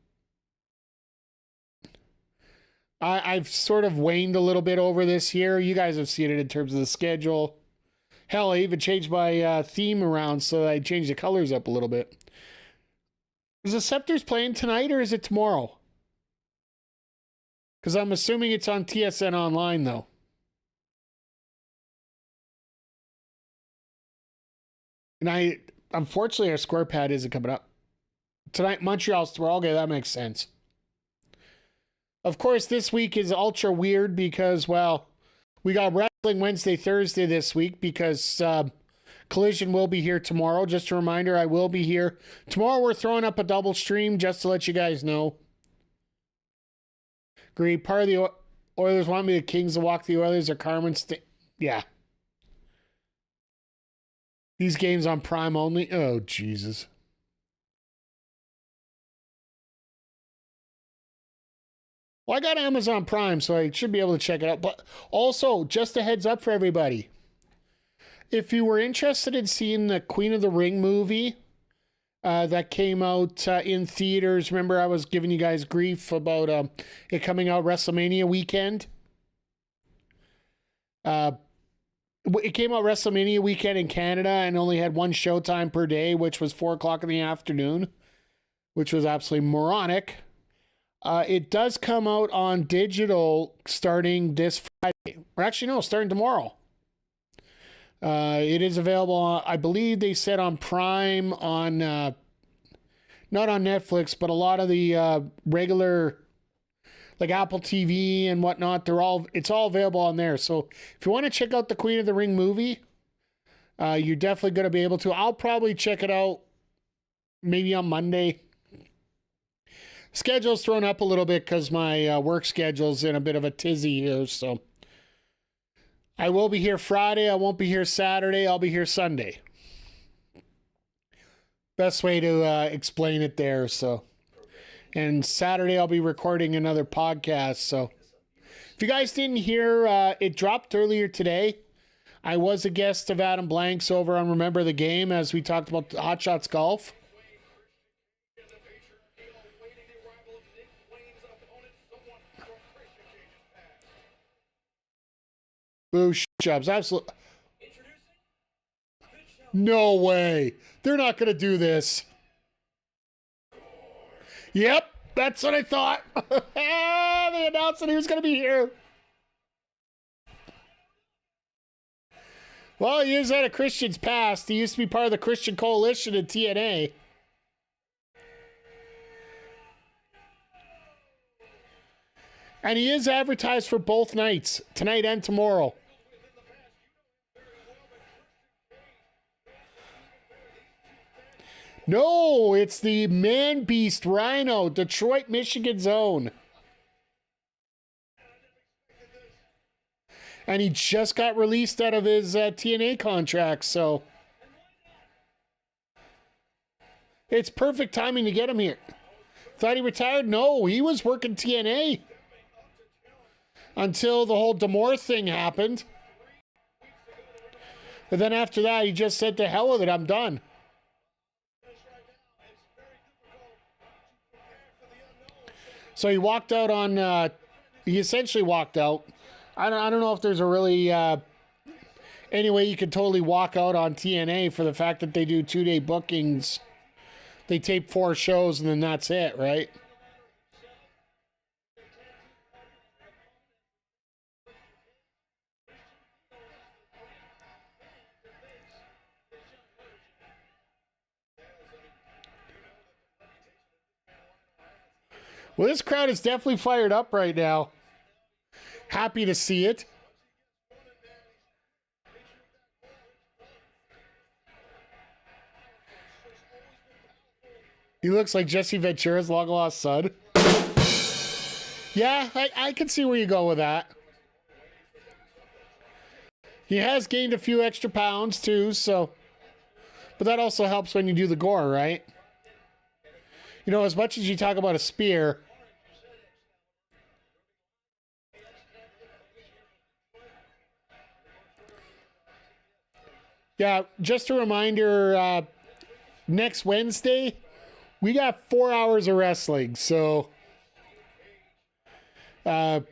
I've sort of waned a little bit over this year. You guys have seen it in terms of the schedule. Hell, I even changed my theme around so I changed the colors up a little bit. Is the Scepters playing tonight or is it tomorrow? Because I'm assuming it's on TSN Online, though. And unfortunately, our square pad isn't coming up. Tonight, Montreal's tomorrow. Okay, that makes sense. Of course, this week is ultra weird because, well, we got Wrestling Wednesday, Thursday this week because Collision will be here tomorrow. Just a reminder, I will be here. Tomorrow we're throwing up a double stream just to let you guys know. Agreed. Part of the Oilers want me the Kings to walk the Oilers or Carmen. Yeah. These games on Prime only. Oh, Jesus. Well, I got Amazon Prime, so I should be able to check it out. But also, just a heads up for everybody. If you were interested in seeing the Queen of the Ring movie that came out in theaters, remember I was giving you guys grief about it coming out WrestleMania weekend? It came out WrestleMania weekend in Canada and only had one showtime per day, which was 4 o'clock in the afternoon, which was absolutely moronic. It does come out on digital starting this Friday. Or actually, no, starting tomorrow. It is available on, I believe they said on Prime, on not on Netflix, but a lot of the regular, like Apple TV and whatnot, it's all available on there. So if you want to check out the Queen of the Ring movie, You're definitely going to be able to. I'll probably check it out maybe on Monday. Schedule's thrown up a little bit because my work schedule's in a bit of a tizzy here. So I will be here Friday. I won't be here Saturday. I'll be here Sunday. Best way to explain it there. So, and Saturday I'll be recording another podcast. So if you guys didn't hear, it dropped earlier today. I was a guest of Adam Blanks over on Remember the Game as we talked about Hot Shots Golf. Boo jobs, absolutely. No way. They're not going to do this. Yep, that's what I thought. They announced that he was going to be here. Well, he is out of Christian's past. He used to be part of the Christian Coalition in TNA. And he is advertised for both nights, tonight and tomorrow. No, it's the Man Beast Rhino, Detroit, Michigan's own. And he just got released out of his TNA contract, so it's perfect timing to get him here. Thought he retired? No, he was working TNA until the whole D'Amore thing happened. And then after that, he just said, to hell with it, I'm done. So he walked out on, he essentially walked out. I don't know if there's a really, any way you could totally walk out on TNA for the fact that they do 2-day bookings. They tape 4 shows and then that's it, right? Well, this crowd is definitely fired up right now. Happy to see it. He looks like Jesse Ventura's long lost son. Yeah, I can see where you go with that. He has gained a few extra pounds too, so. But that also helps when you do the gore, right? You know, as much as you talk about a spear. Yeah, just a reminder, next Wednesday, we got 4 hours of wrestling, so we're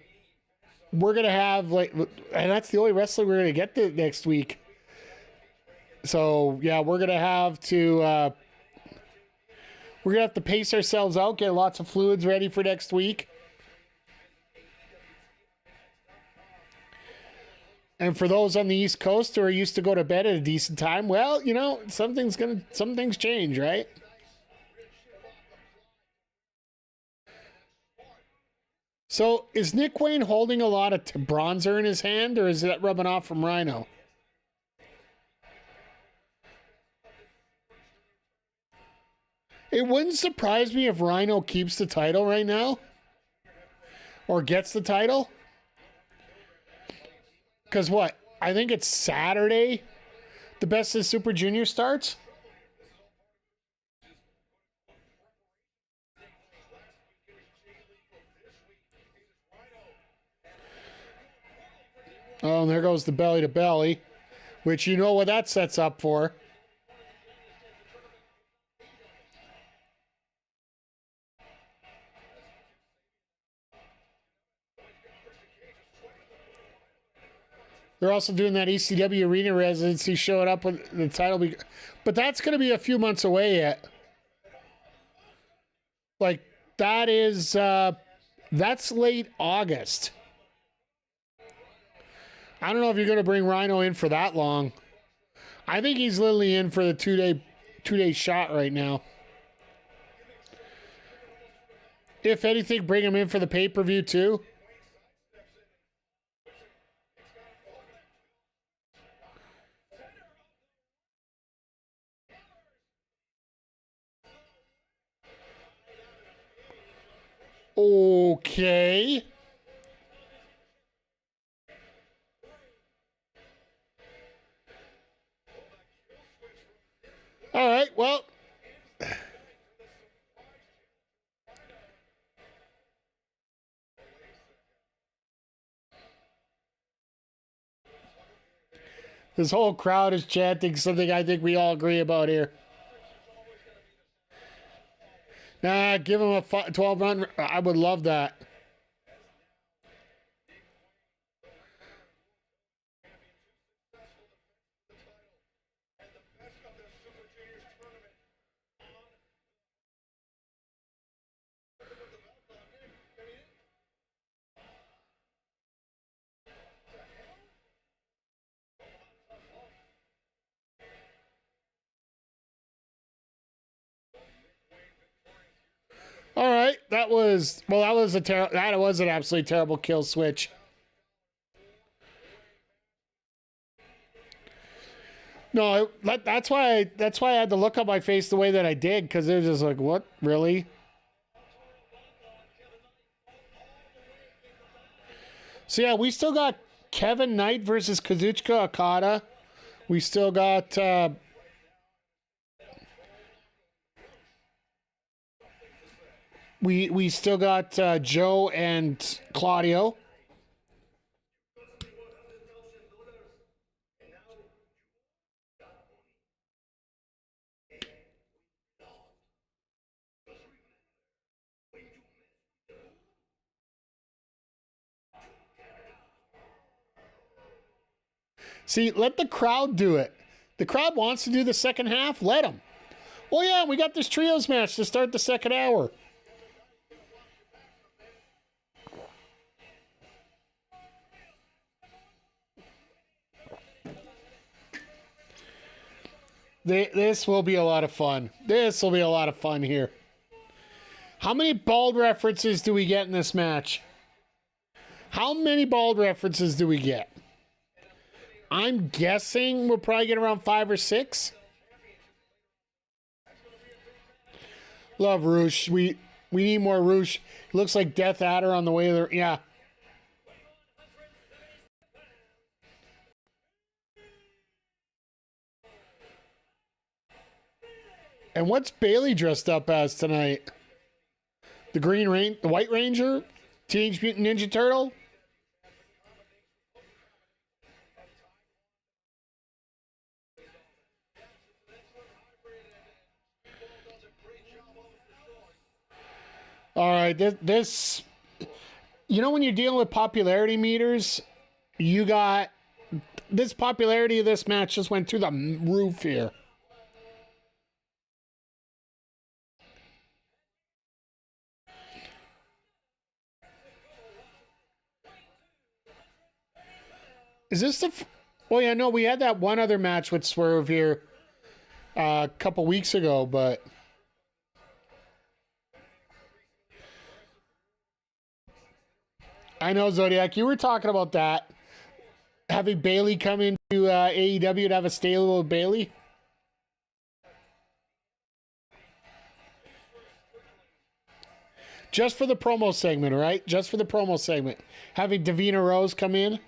going to have, and that's the only wrestling we're going to get next week. So, yeah, we're going to have to, pace ourselves out, get lots of fluids ready for next week. And for those on the East Coast who are used to go to bed at a decent time, well, you know, some things change, right? So is Nick Wayne holding a lot of bronzer in his hand, or is that rubbing off from Rhino? It wouldn't surprise me if Rhino keeps the title right now. Or gets the title. Because what? I think it's Saturday the Best of Super Junior starts. Oh, and there goes the belly to belly, which you know what that sets up for. They're also doing that ECW arena residency, showing up with the title. But that's going to be a few months away yet. Like, that is, that's late August. I don't know if you're going to bring Rhino in for that long. I think he's literally in for the two-day shot right now. If anything, bring him in for the pay-per-view too. Okay. All right, well. This whole crowd is chanting something I think we all agree about here. Nah, give him a 12-run. I would love that. All right, that was an absolutely terrible kill switch. No, that's why I had to look up my face the way that I did, because they're just like, what, really? So yeah, we still got Kevin Knight versus Kazuchika Okada. We still got we still got Joe and Claudio. See, let the crowd do it. The crowd wants to do the second half. Let them. Oh yeah, we got this trios match to start the second hour. This will be a lot of fun. This will be a lot of fun here. How many bald references do we get in this match? How many bald references do we get? I'm guessing we'll probably get around 5 or 6. Love Roosh. We need more Roosh. Looks like Death Adder on the way there. Yeah. And what's Bailey dressed up as tonight? The the White Ranger? Teenage Mutant Ninja Turtle? All right, this you know, when you're dealing with popularity meters, you got this popularity of this match just went through the roof here. Is this the? Oh yeah, no, we had that one other match with Swerve here a couple weeks ago, but I know, Zodiac, you were talking about that. Having Bailey come into AEW to have a stable with Bailey. Just for the promo segment, right? Just for the promo segment. Having Davina Rose come in.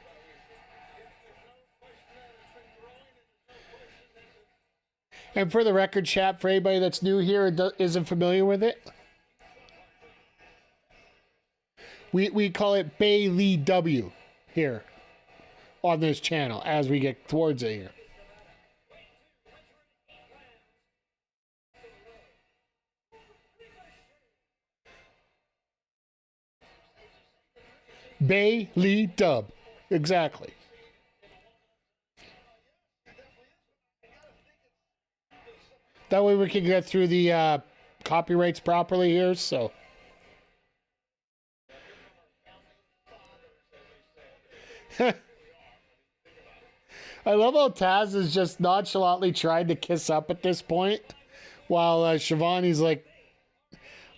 And for the record, chat, for anybody that's new here and isn't familiar with it, we call it Bailey W here on this channel as we get towards it here. Bailey Dub. Exactly. That way we can get through the copyrights properly here, so. I love how Taz is just nonchalantly trying to kiss up at this point, while Shivani's like,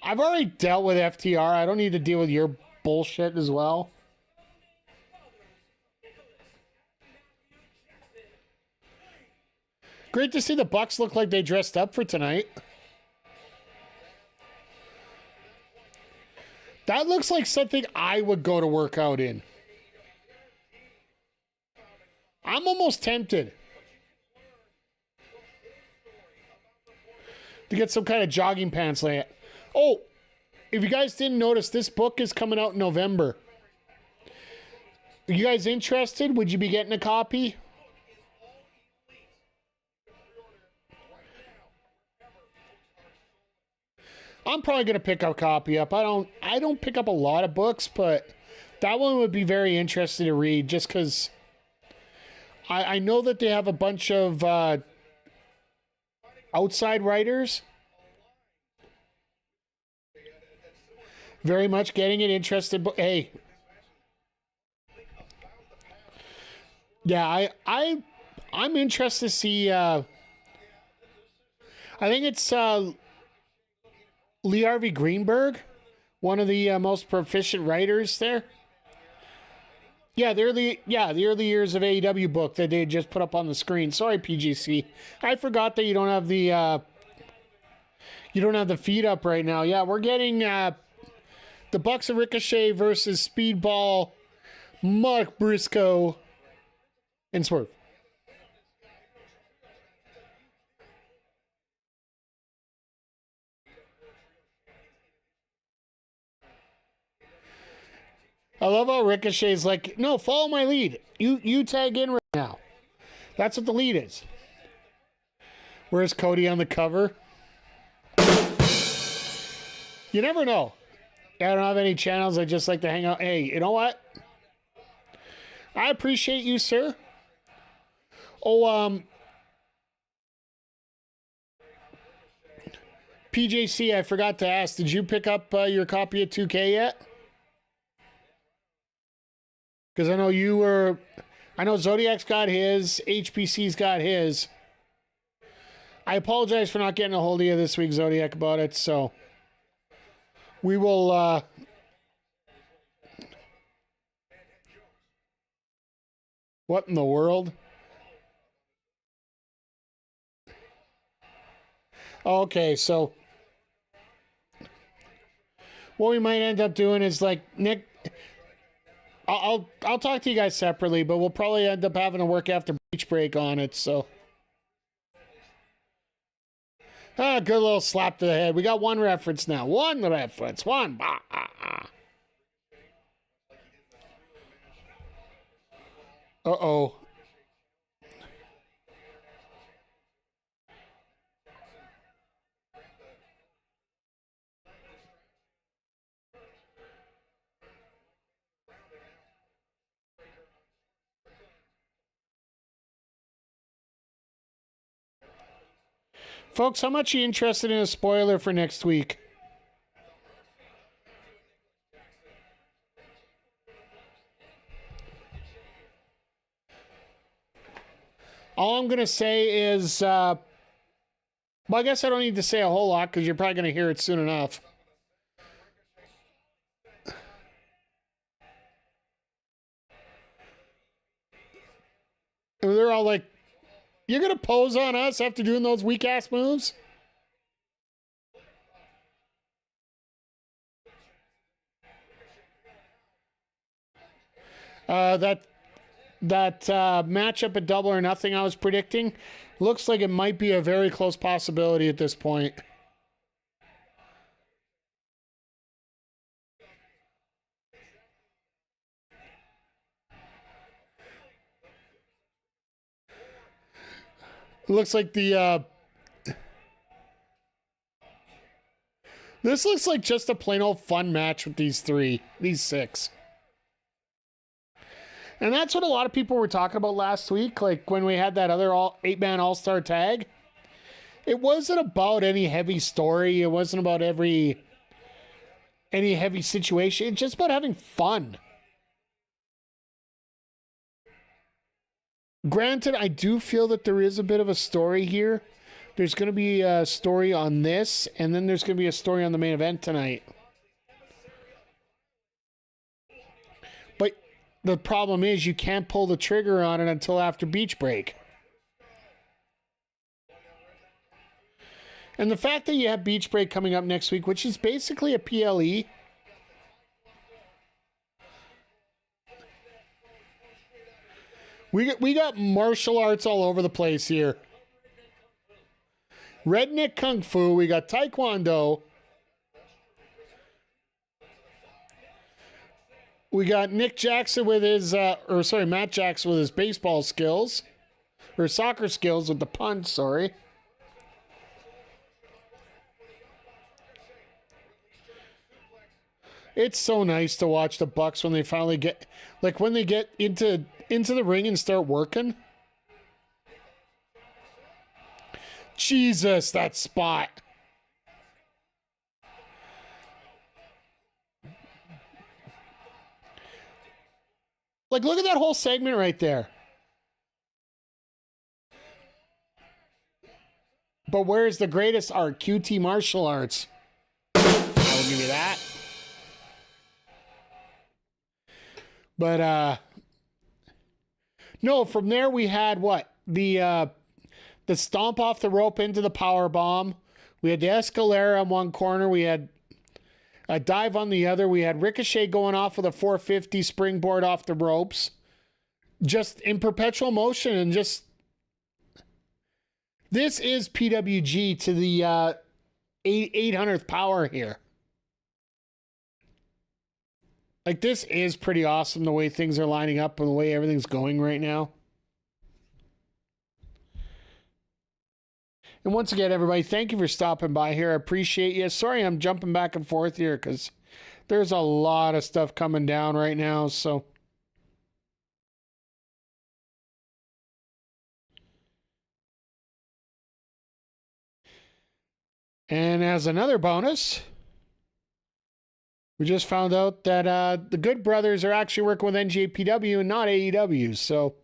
I've already dealt with FTR. I don't need to deal with your bullshit as well. Great to see the Bucks look like they dressed up for tonight. That looks like something I would go to work out in. I'm almost tempted to get some kind of jogging pants like that. Oh, if you guys didn't notice, this book is coming out in November. Are you guys interested? Would you be getting a copy? I'm probably going to pick a copy up. I don't pick up a lot of books, but that one would be very interesting to read just because I know that they have a bunch of outside writers. Very much getting it interested. But hey, yeah, I'm interested to see. I think it's Lee Harvey Greenberg, one of the most proficient writers there. Yeah, the early years of AEW book that they just put up on the screen. Sorry, PGC, I forgot that you don't have the feed up right now. Yeah, we're getting the Bucks of Ricochet versus Speedball, Mark Briscoe, and Swerve. I love how Ricochet's like, no, follow my lead. You tag in right now. That's what the lead is. Where's Cody on the cover? You never know. I don't have any channels. I just like to hang out. Hey, you know what? I appreciate you, sir. Oh, PJC, I forgot to ask. Did you pick up your copy of 2K yet? Because I know Zodiac's got his, HPC's got his. I apologize for not getting a hold of you this week, Zodiac, about it, so we will, what in the world? Okay, so what we might end up doing is like, Nick, I'll talk to you guys separately, but we'll probably end up having to work after beach break on it, so. Good little slap to the head. We got one reference now. One reference. One. Uh-oh. Folks, how much are you interested in a spoiler for next week? All I'm going to say is, well, I guess I don't need to say a whole lot because you're probably going to hear it soon enough. And they're all like, you're going to pose on us after doing those weak-ass moves? That matchup at Double or Nothing I was predicting looks like it might be a very close possibility at this point. It looks like the this looks like just a plain old fun match with these six. And that's what a lot of people were talking about last week, like when we had that other 8-man all-star tag. It wasn't about any heavy story. It wasn't about any heavy situation. It's just about having fun. Granted, I do feel that there is a bit of a story here. There's going to be a story on this, and then there's going to be a story on the main event tonight. But the problem is you can't pull the trigger on it until after beach break. And the fact that you have beach break coming up next week, which is basically a PLE, We got martial arts all over the place here. Redneck Kung Fu. We got Taekwondo. We got Nick Jackson with his, Matt Jackson with his baseball skills. Or soccer skills with the punch, sorry. It's so nice to watch the Bucks when they finally get, like when they get into the ring and start working. Jesus, that spot. Like, look at that whole segment right there. But where's the greatest art? QT martial arts. I'll give you that. But, no, from there we had what? The stomp off the rope into the power bomb. We had the Escalera on one corner. We had a dive on the other. We had Ricochet going off with a 450 springboard off the ropes. Just in perpetual motion and just... This is PWG to the 800th power here. Like, this is pretty awesome the way things are lining up and the way everything's going right now. And once again, everybody, thank you for stopping by here. I appreciate you. Sorry I'm jumping back and forth here because there's a lot of stuff coming down right now, so... And as another bonus, we just found out that the Good Brothers are actually working with NJPW and not AEW. So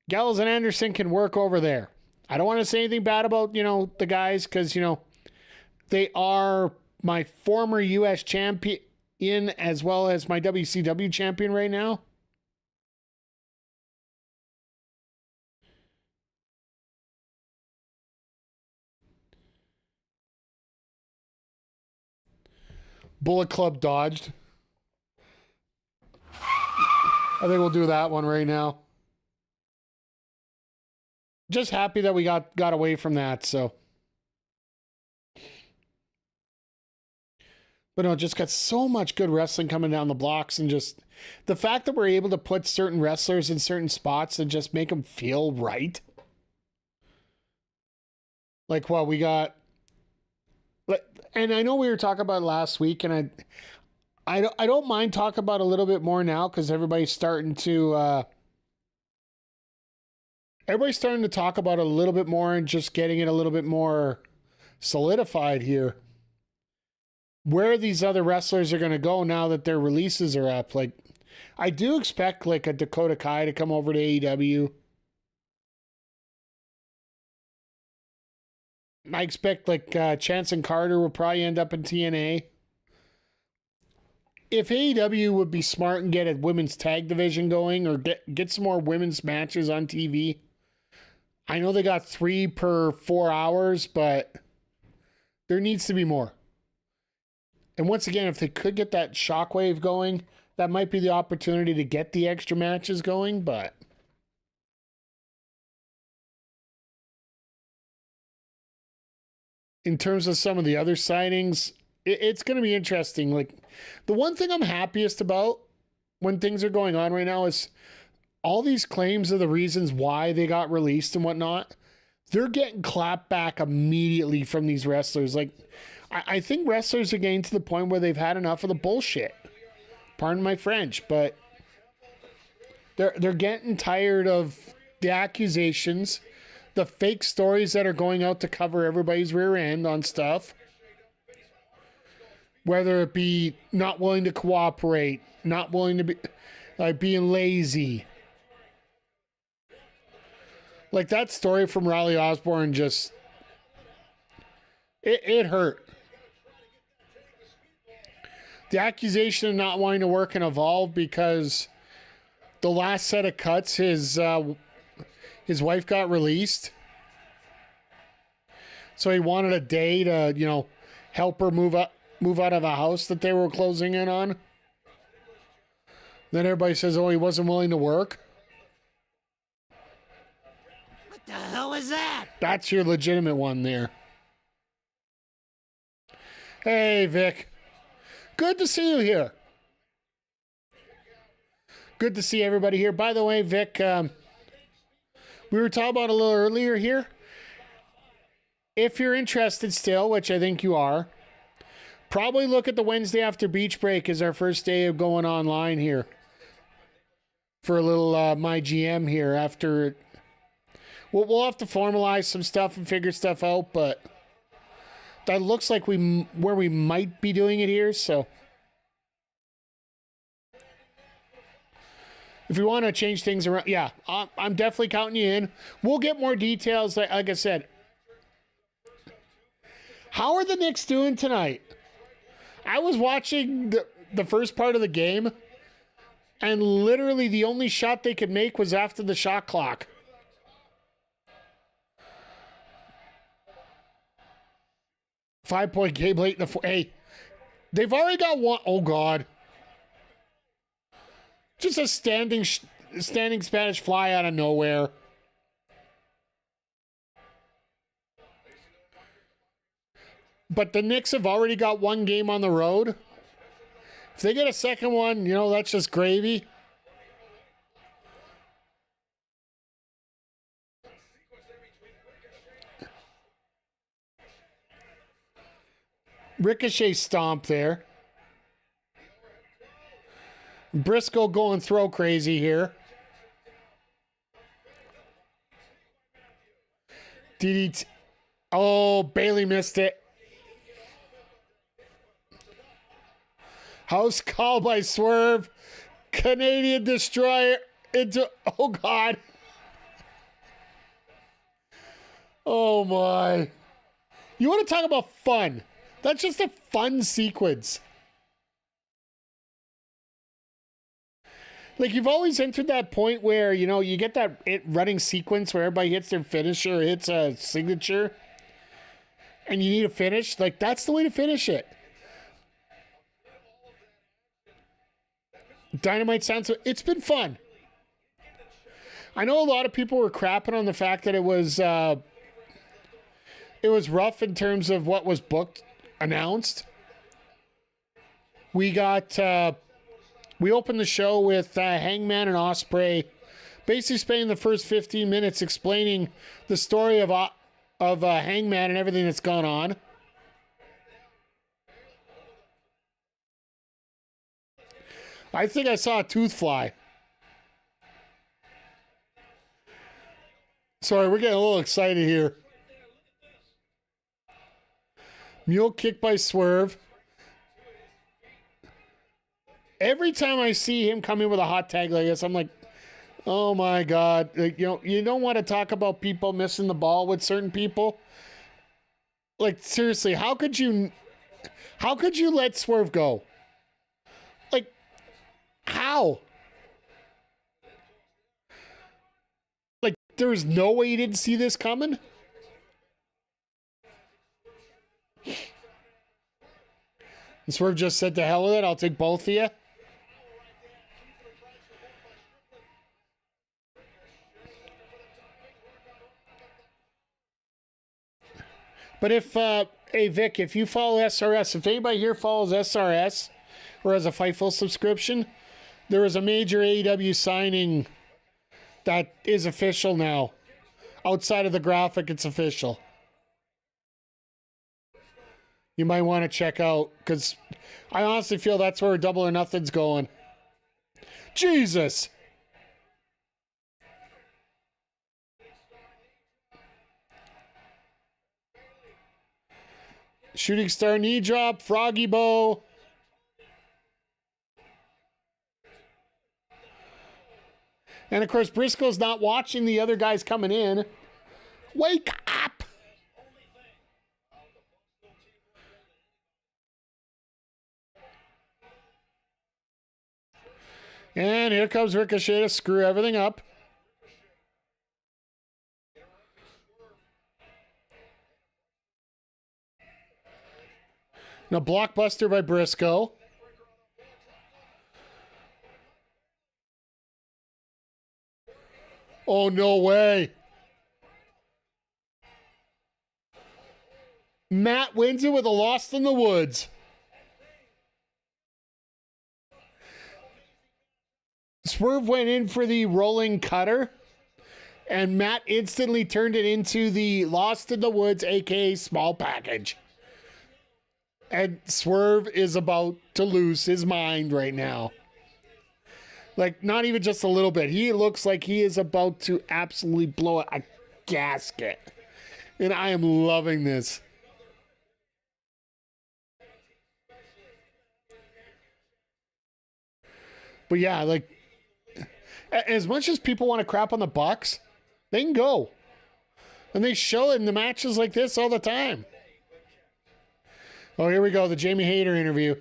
Gallows and Anderson can work over there. I don't want to say anything bad about, the guys because, they are my former U.S. champion as well as my WCW champion right now. Bullet Club dodged. I think we'll do that one right now. Just happy that we got away from that, so. But no, just got so much good wrestling coming down the blocks and just the fact that we're able to put certain wrestlers in certain spots and just make them feel right. Like, well, we got... And I know we were talking about it last week, and I don't mind talking about it a little bit more now because everybody's starting to talk about it a little bit more and just getting it a little bit more solidified here. Where these other wrestlers are going to go now that their releases are up. Like, I do expect like a Dakota Kai to come over to AEW. I expect like Chance and Carter will probably end up in TNA. If AEW would be smart and get a women's tag division going or get some more women's matches on TV. I know they got 3 per 4 hours, but there needs to be more. And once again, if they could get that shockwave going, that might be the opportunity to get the extra matches going, but... In terms of some of the other signings, it's going to be interesting. Like, the one thing I'm happiest about when things are going on right now is all these claims of the reasons why they got released and whatnot. They're getting clapped back immediately from these wrestlers. Like, I think wrestlers are getting to the point where they've had enough of the bullshit. Pardon my French, but they're getting tired of the accusations, the fake stories that are going out to cover everybody's rear end on stuff. Whether it be not willing to cooperate, not willing to be, like being lazy. Like that story from Riley Osborne just, it hurt. The accusation of not wanting to work and evolve because the last set of cuts, his wife got released. So he wanted a day to, help her move out of a house that they were closing in on. Then everybody says, oh, he wasn't willing to work. That's your legitimate one there. Hey, Vic. Good to see you here. Good to see everybody here. By the way, Vic, we were talking about a little earlier here. If you're interested still, which I think you are, probably look at the Wednesday after beach break as our first day of going online here. For a little my GM here after. We'll have to formalize some stuff and figure stuff out, but that looks like where we might be doing it here, so. If we want to change things around, yeah, I'm definitely counting you in. We'll get more details, like I said. How are the Knicks doing tonight? I was watching the first part of the game, and literally the only shot they could make was after the shot clock. Five-point game late in the hey, they've already got one. Oh God. Just a standing Spanish fly out of nowhere. But the Knicks have already got one game on the road. If they get a second one, that's just gravy. Ricochet stomp there. Briscoe going throw crazy here. DDT. Oh, Bailey missed it. House call by Swerve. Canadian Destroyer into. Oh, God. Oh, my. You want to talk about fun? That's just a fun sequence. Like, you've always entered that point where, you get that running sequence where everybody hits their finisher, hits a signature, and you need a finish. Like, that's the way to finish it. Dynamite sounds... It's been fun. I know a lot of people were crapping on the fact that it was rough in terms of what was booked, announced. We got... We opened the show with Hangman and Ospreay basically spending the first 15 minutes explaining the story of Hangman and everything that's gone on. I think I saw a tooth fly. Sorry, we're getting a little excited here. Mule kick by Swerve. Every time I see him come in with a hot tag like this, I'm like, oh my God. Like, you don't want to talk about people missing the ball with certain people. Like, seriously, how could you let Swerve go? Like, how? Like, there's no way you didn't see this coming? And Swerve just said, to hell with it, I'll take both of you. But if, hey Vic, if you follow SRS, if anybody here follows SRS or has a Fightful subscription, there is a major AEW signing that is official now. Outside of the graphic, it's official. You might want to check out, because I honestly feel that's where Double or Nothing's going. Jesus! Shooting star knee drop, froggy bow. And of course, Briscoe's not watching the other guys coming in. Wake up! And here comes Ricochet to screw everything up. Now, blockbuster by Briscoe. Oh, no way. Matt wins it with a Lost in the Woods. Swerve went in for the rolling cutter, and Matt instantly turned it into the Lost in the Woods, aka small package. And Swerve is about to lose his mind right now. Like, not even just a little bit. He looks like he is about to absolutely blow a gasket. And I am loving this. But yeah, like, as much as people want to crap on the Bucks, they can go. And they show it in the matches like this all the time. Oh, here we go. The Jamie Hayter interview.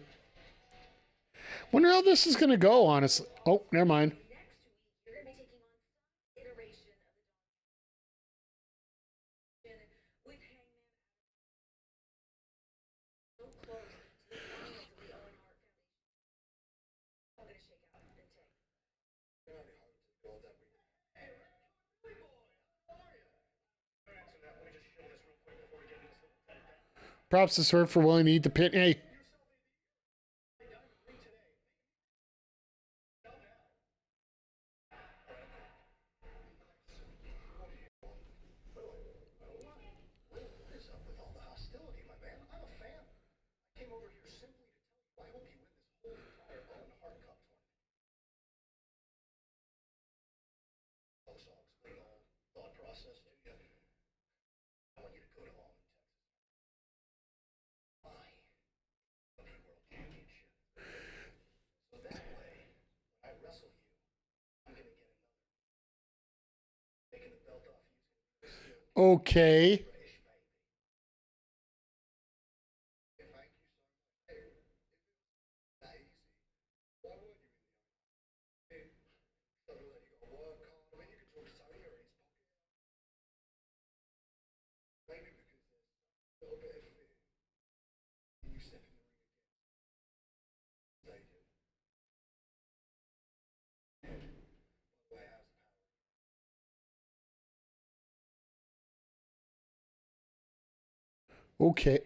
Wonder how this is going to go, honestly. Oh, never mind. Props to Swerve for willing to eat the pit. Hey. Okay. Okay.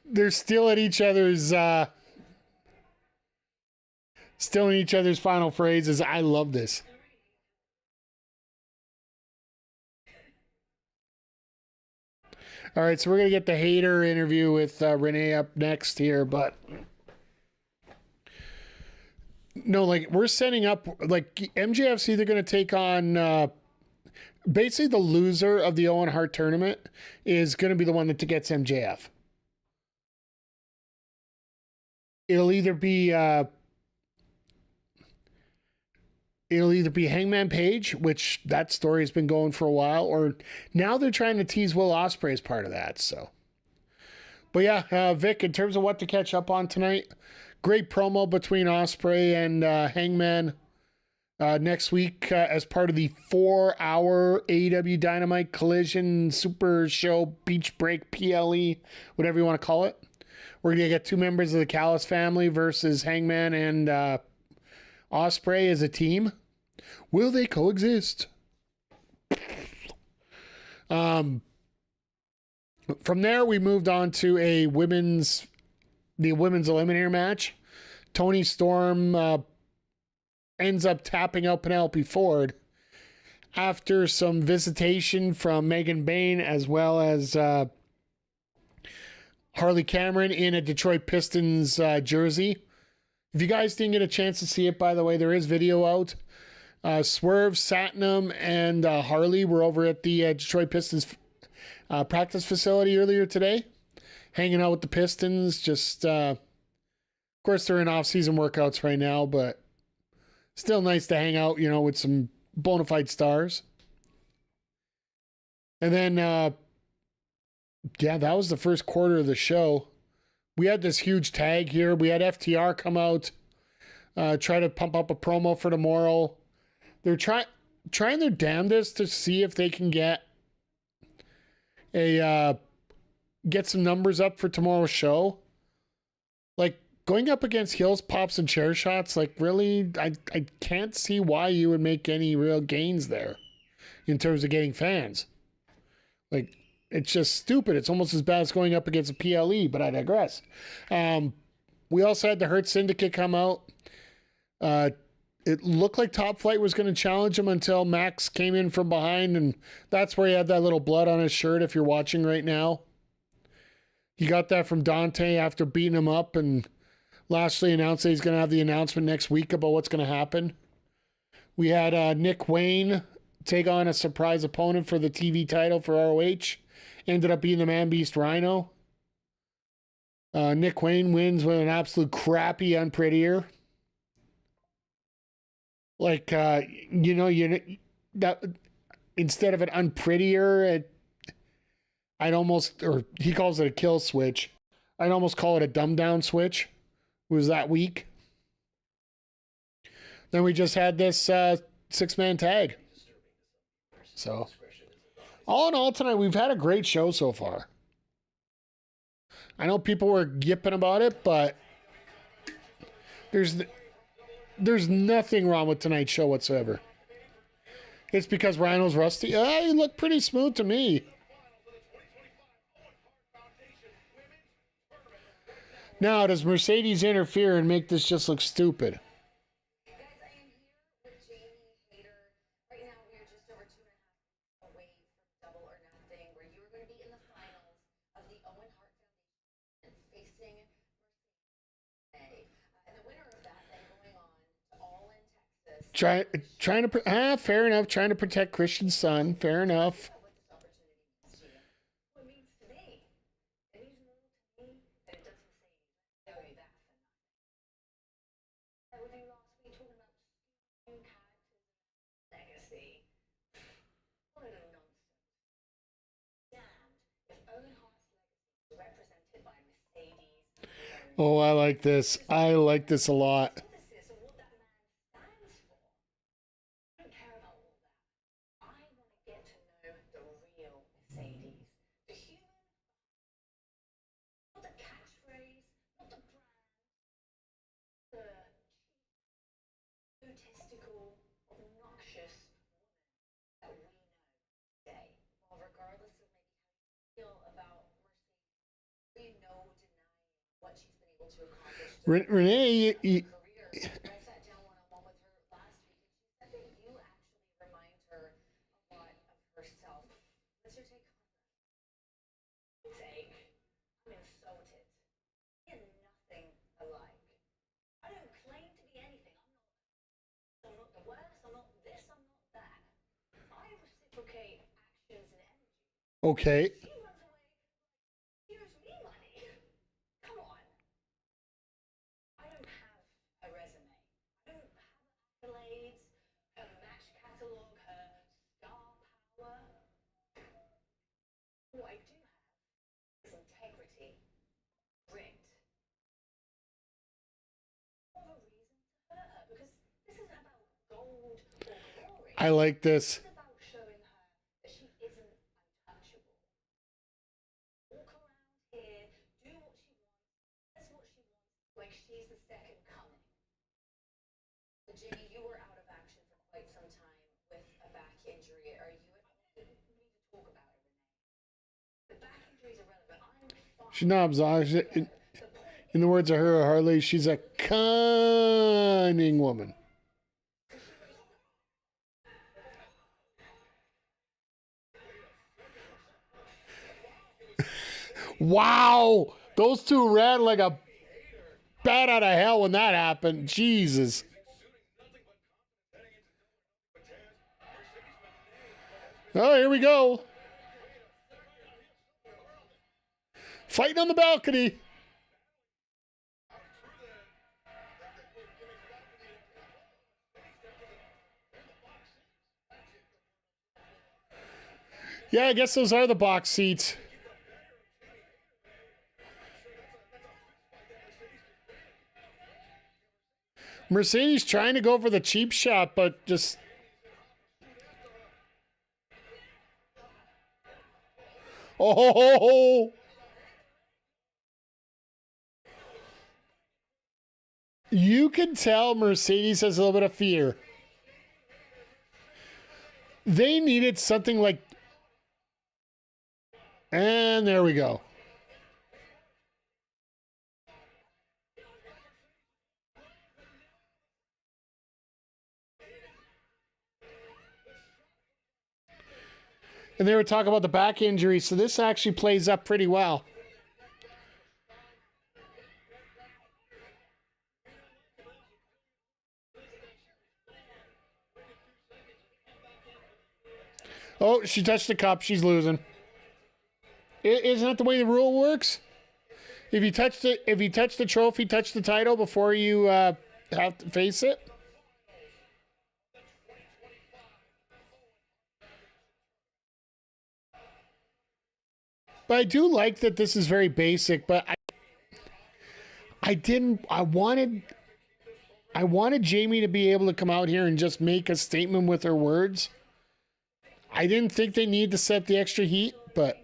They're still at each other's still in each other's final phrases. I love this. All right, so we're going to get the Hater interview with Renee up next here, but no, like, we're setting up, like, MJF's either going to take on basically the loser of the Owen Hart tournament is going to be the one that gets MJF. It'll either be Hangman Page, which that story has been going for a while, or now they're trying to tease Will Ospreay as part of that. So, but yeah, Vic, in terms of what to catch up on tonight, great promo between Ospreay and Hangman next week as part of the 4-hour AEW Dynamite Collision Super Show Beach Break PLE, whatever you want to call it. We're going to get two members of the Callis family versus Hangman and Ospreay as a team. Will they coexist? From there, we moved on to the women's eliminator match. Toni Storm ends up tapping out Penelope Ford after some visitation from Megan Bayne as well as Harley Cameron in a Detroit Pistons jersey. If you guys didn't get a chance to see it, by the way, there is video out. Swerve, Satnam, and Harley were over at the Detroit Pistons practice facility earlier today, hanging out with the Pistons, just course, they're in off-season workouts right now, but still nice to hang out, with some bona fide stars. And then, that was the first quarter of the show. We had this huge tag here. We had FTR come out, try to pump up a promo for tomorrow. They're trying their damnedest to see if they can get some numbers up for tomorrow's show. Like, going up against heels, pops, and chair shots, like, really, I can't see why you would make any real gains there in terms of getting fans. Like, it's just stupid. It's almost as bad as going up against a PLE, but I digress. We also had the Hurt Syndicate come out. It looked like Top Flight was going to challenge him until Max came in from behind, and that's where he had that little blood on his shirt, if you're watching right now. He got that from Dante after beating him up, and Lashley announced that he's going to have the announcement next week about what's going to happen. We had Nick Wayne take on a surprise opponent for the TV title for ROH. Ended up being the Man Beast Rhino. Nick Wayne wins with an absolute crappy unprettier. Like, that instead of an unprettier, or he calls it a kill switch. I'd almost call it a dumb down switch. It was that weak. Then we just had this 6-man tag. So, all in all, tonight, we've had a great show so far. I know people were yipping about it, but there's nothing wrong with tonight's show whatsoever. It's because Rhino's rusty. He looked pretty smooth to me. Now, does Mercedes interfere and make this just look stupid? Trying to fair enough. Trying to protect Christian's son. Fair enough. Oh, I like this. I like this a lot. Renee, okay. I like this. She's not exhausted. In the words of her Harley, she's a cunning woman. Wow! Those two ran like a bat out of hell when that happened. Jesus. Oh, here we go. Fighting on the balcony. Yeah, I guess those are the box seats. Mercedes trying to go for the cheap shot, but just... Oh! You can tell Mercedes has a little bit of fear. They needed something like... And there we go. And they were talking about the back injury, so this actually plays up pretty well. Oh, she touched the cup. She's losing. Isn't that the way the rule works? If you touch the trophy, touch the title before you have to face it. But I do like that this is very basic. But I wanted Jamie to be able to come out here and just make a statement with her words. I didn't think they need to set the extra heat, but.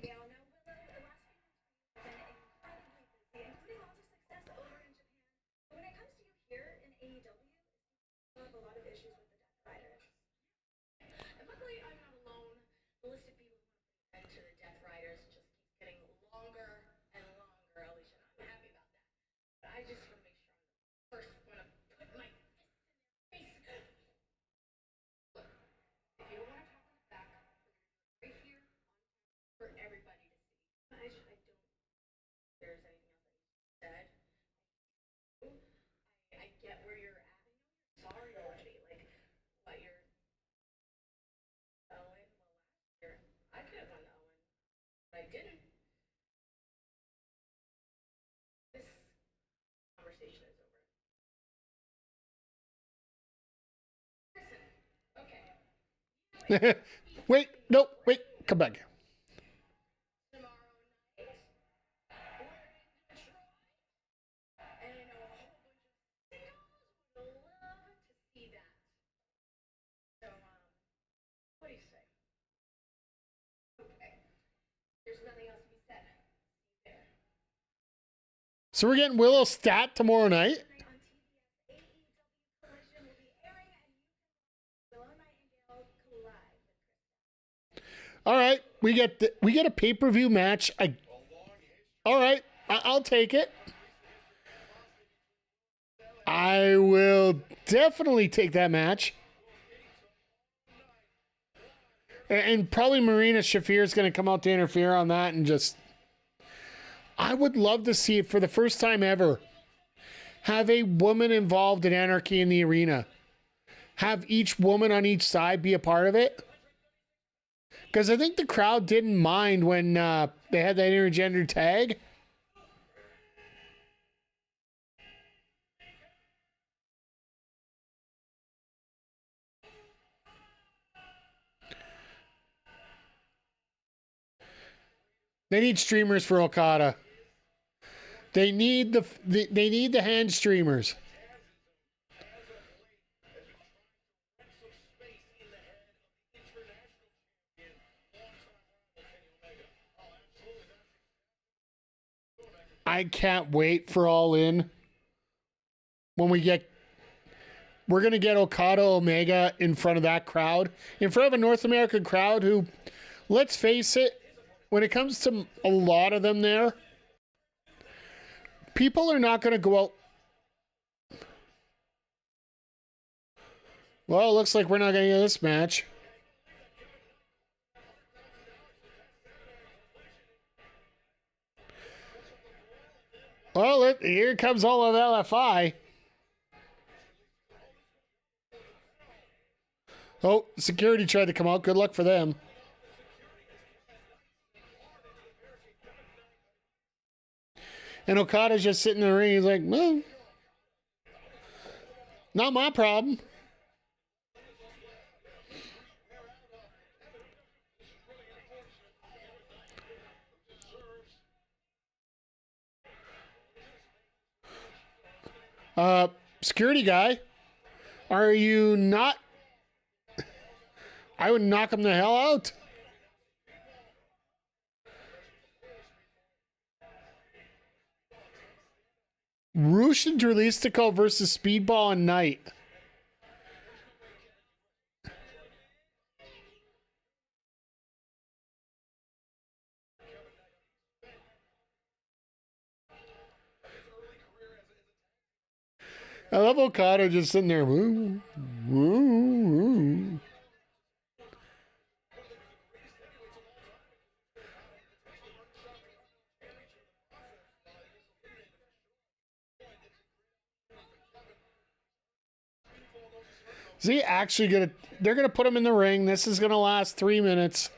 Wait, no, wait, come back. So we're getting Willow Stat tomorrow night. All right, we get a pay-per-view match. All right, I'll take it. I will definitely take that match. And probably Marina Shafir is going to come out to interfere on that and just... I would love to see it for the first time ever. Have a woman involved in Anarchy in the Arena. Have each woman on each side be a part of it. Because I think the crowd didn't mind when they had that intergender tag. They need streamers for Okada. They need the hand streamers. I can't wait for All In. When we're going to get Okada Omega in front of that crowd, in front of a North American crowd who, let's face it, when it comes to a lot of them there, people are not going to go out. Well, it looks like we're not going to get this match. Well, here comes all of LFI. Oh, security tried to come out. Good luck for them. And Okada's just sitting in the ring. He's like, well, not my problem. Security guy, are you not? I would knock him the hell out. Roosh and Dralistico versus Speedball and Knight. I love Okada just sitting there. Woo, woo, woo. Is he actually gonna? They're gonna put him in the ring. This is gonna last 3 minutes.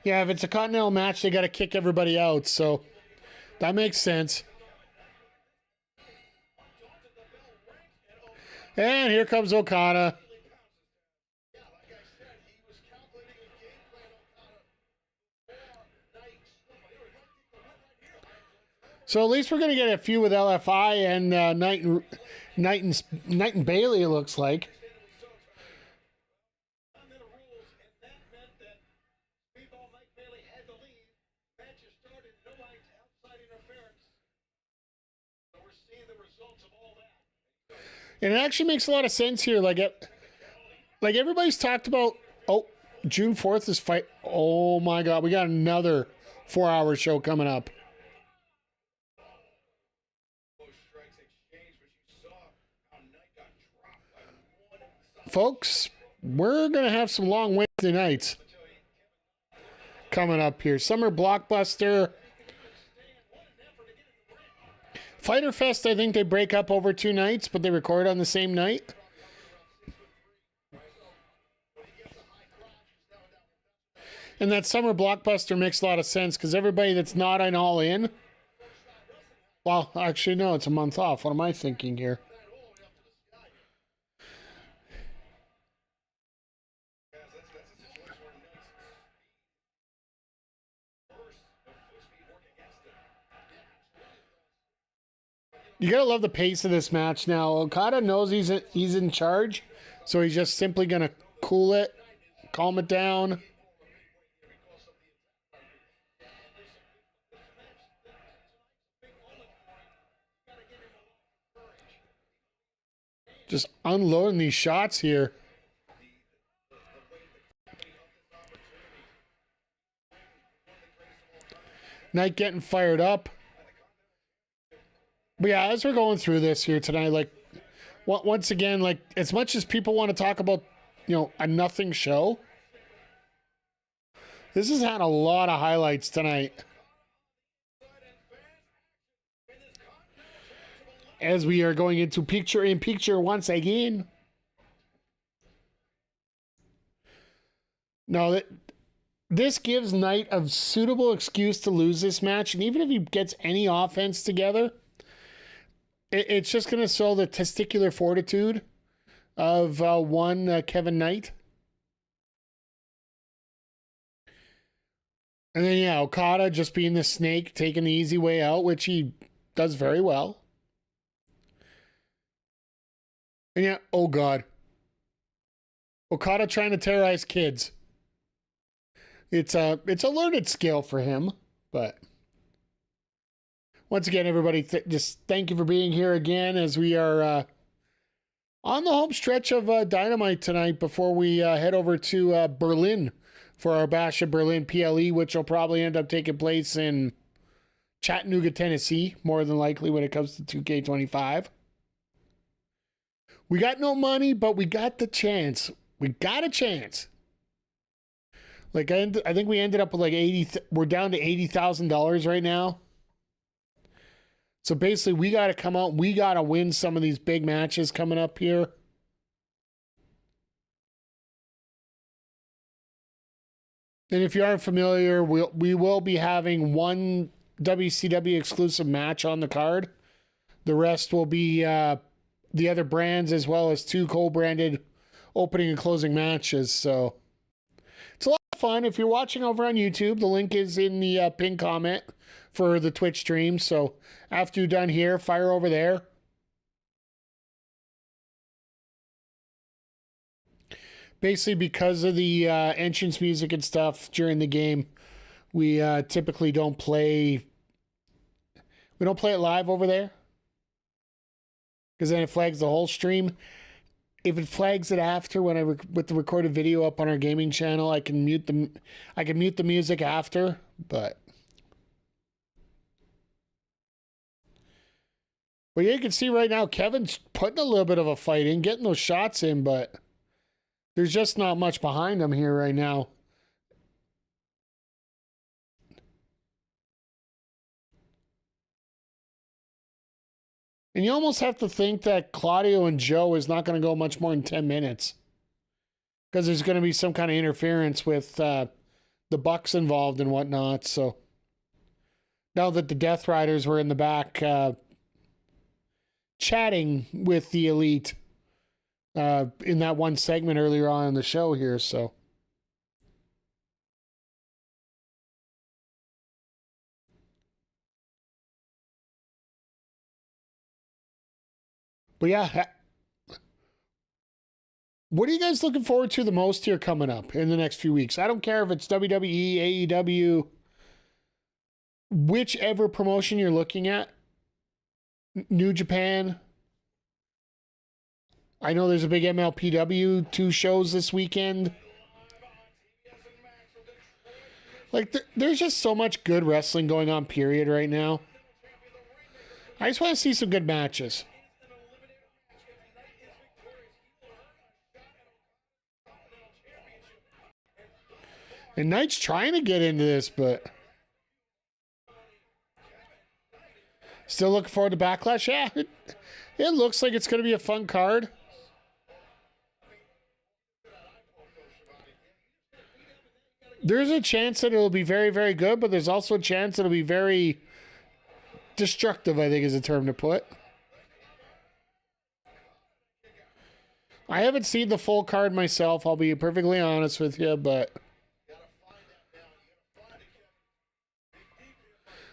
Yeah, if it's a continental match, they got to kick everybody out. So that makes sense. And here comes Okada. So at least we're going to get a few with LFI and Knight and Bailey, it looks like. And it actually makes a lot of sense here. Like everybody's talked about, June 4th is fight. Oh my God, we got another 4-hour show coming up. Folks, we're going to have some long Wednesday nights coming up here. Summer Blockbuster. Fyter Fest, I think they break up over 2 nights, but they record on the same night. And that Summer Blockbuster makes a lot of sense because everybody that's not an All In, well, actually, no, it's a month off. What am I thinking here? You gotta love the pace of this match now. Okada knows he's in charge, so he's just simply gonna cool it, calm it down. Just unloading these shots here. Knight getting fired up. But yeah, as we're going through this here tonight, like, once again, like, as much as people want to talk about, a nothing show, this has had a lot of highlights tonight. As we are going into picture-in-picture once again. Now, this gives Knight a suitable excuse to lose this match, and even if he gets any offense together, it's just going to show the testicular fortitude of one Kevin Knight. And then, yeah, Okada just being the snake, taking the easy way out, which he does very well. And yeah, oh God. Okada trying to terrorize kids. It's a learned skill for him, but... Once again, everybody, just thank you for being here again as we are on the home stretch of Dynamite tonight before we head over to Berlin for our Bash of Berlin PLE, which will probably end up taking place in Chattanooga, Tennessee, more than likely when it comes to 2K25. We got no money, but we got the chance. We got a chance. Like, I think we ended up with like we're down to $80,000 right now. So basically, we got to come out. We got to win some of these big matches coming up here. And if you aren't familiar, we will be having one WCW exclusive match on the card. The rest will be the other brands, as well as 2 co-branded opening and closing matches. So it's a lot of fun. If you're watching over on YouTube, the link is in the pinned comment for the Twitch stream. So after you're done here, fire over there. Basically, because of the entrance music and stuff during the game, we typically don't play. We don't play it live over there, because then it flags the whole stream. If it flags it after, when with the recorded video up on our gaming channel, I can mute the music after. But yeah, you can see right now Kevin's putting a little bit of a fight in, getting those shots in, but there's just not much behind him here right now. And you almost have to think that Claudio and Joe is not going to go much more than 10 minutes. Because there's going to be some kind of interference with the Bucks involved and whatnot. So now that the Death Riders were in the back chatting with the Elite in that one segment earlier on in the show here, so. But yeah, what are you guys looking forward to the most here coming up in the next few weeks? I don't care if it's WWE, AEW, whichever promotion you're looking at. New Japan. I know there's a big MLPW 2 shows this weekend. Like, there's just so much good wrestling going on, period, right now. I just want to see some good matches. And Knight's trying to get into this, but still looking forward to Backlash. Yeah, it looks like it's going to be a fun card. There's a chance that it'll be very, very good, but there's also a chance it'll be very destructive, I think is a term to put. I haven't seen the full card myself, I'll be perfectly honest with you, but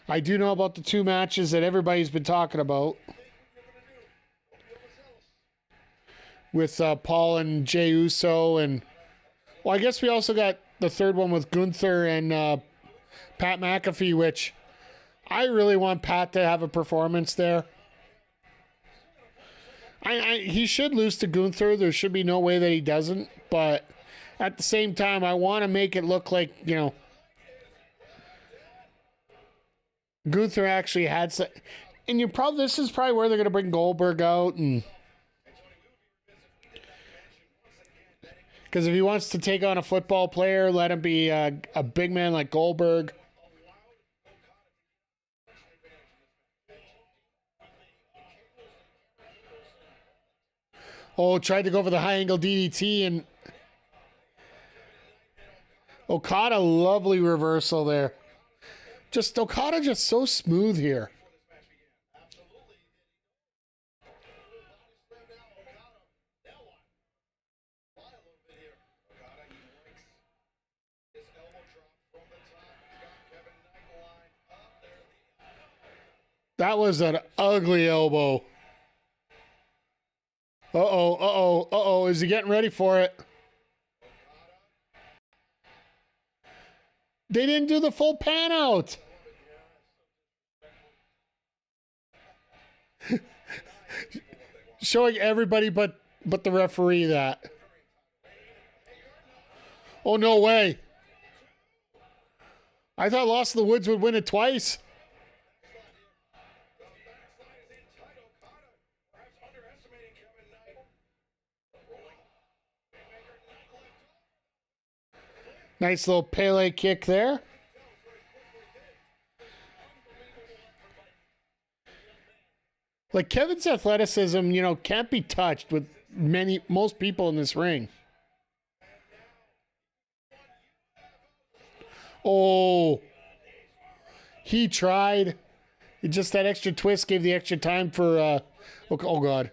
I do know about the 2 matches that everybody's been talking about with Paul and Jey Uso, and well, I guess we also got the 3rd one with Gunther and Pat McAfee, which I really want Pat to have a performance there. He should lose to Gunther. There should be no way that he doesn't, but at the same time, I want to make it look like, you know, Gunther actually had some, and this is probably where they're going to bring Goldberg out, and because if he wants to take on a football player, let him be a big man like Goldberg. Oh, tried to go for the high angle DDT, and Okada, lovely reversal there. Okada just so smooth here. That was an ugly elbow. Uh-oh. Is he getting ready for it? They didn't do the full pan out. Showing everybody but the referee that. Oh, no way. I thought Lost in the Woods would win it twice. Nice little Pele kick there. Like, Kevin's athleticism, you know, can't be touched with most people in this ring. Oh, he tried. Just that extra twist gave the extra time for, oh God.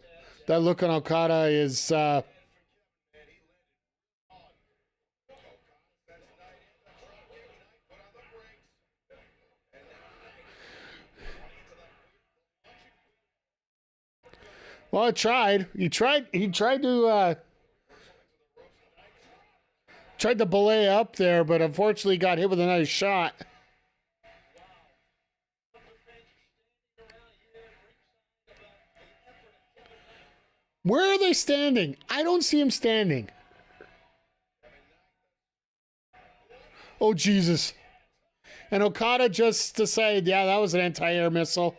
That look on Okada is, well, it tried. He tried to belay up there, but unfortunately got hit with a nice shot. Where are they standing? I don't see him standing. Oh, Jesus. And Okada just decided, yeah, that was an anti-air missile.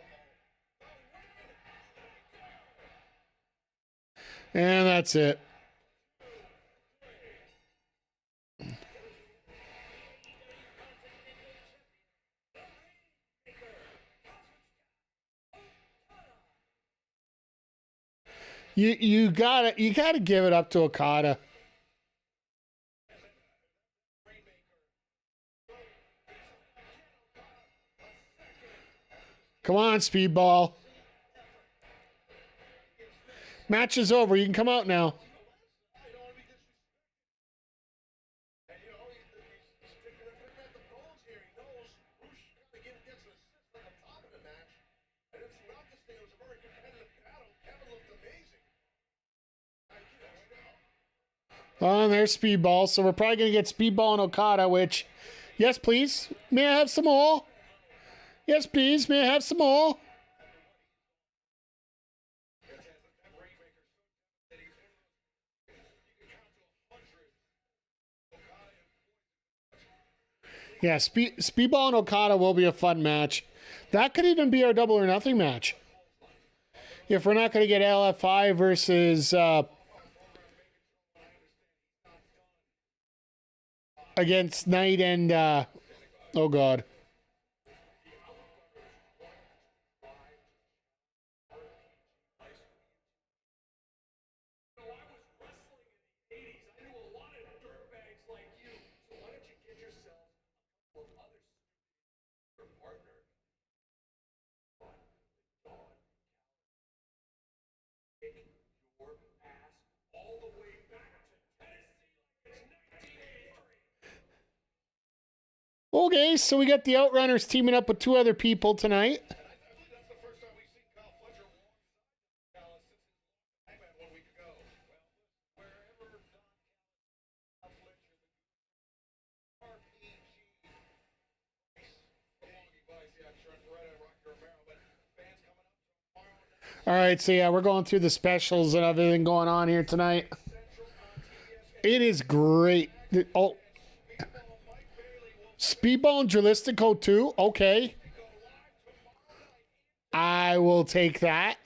And that's it. You gotta give it up to Okada. Come on, Speedball. Match is over. You can come out now. Oh, and there's Speedball. So we're probably going to get Speedball and Okada, which, yes, please. May I have some more? Yes, please. May I have some more? Yeah, Speedball and Okada will be a fun match. That could even be our double or nothing match. If we're not going to get LFI versus against Knight and oh God. Okay, so we got the Outrunners teaming up with two other people tonight. All right, so yeah, we're going through the specials and everything going on here tonight. It is great. Oh, Speedball and Jalistico too? Okay. I will take that.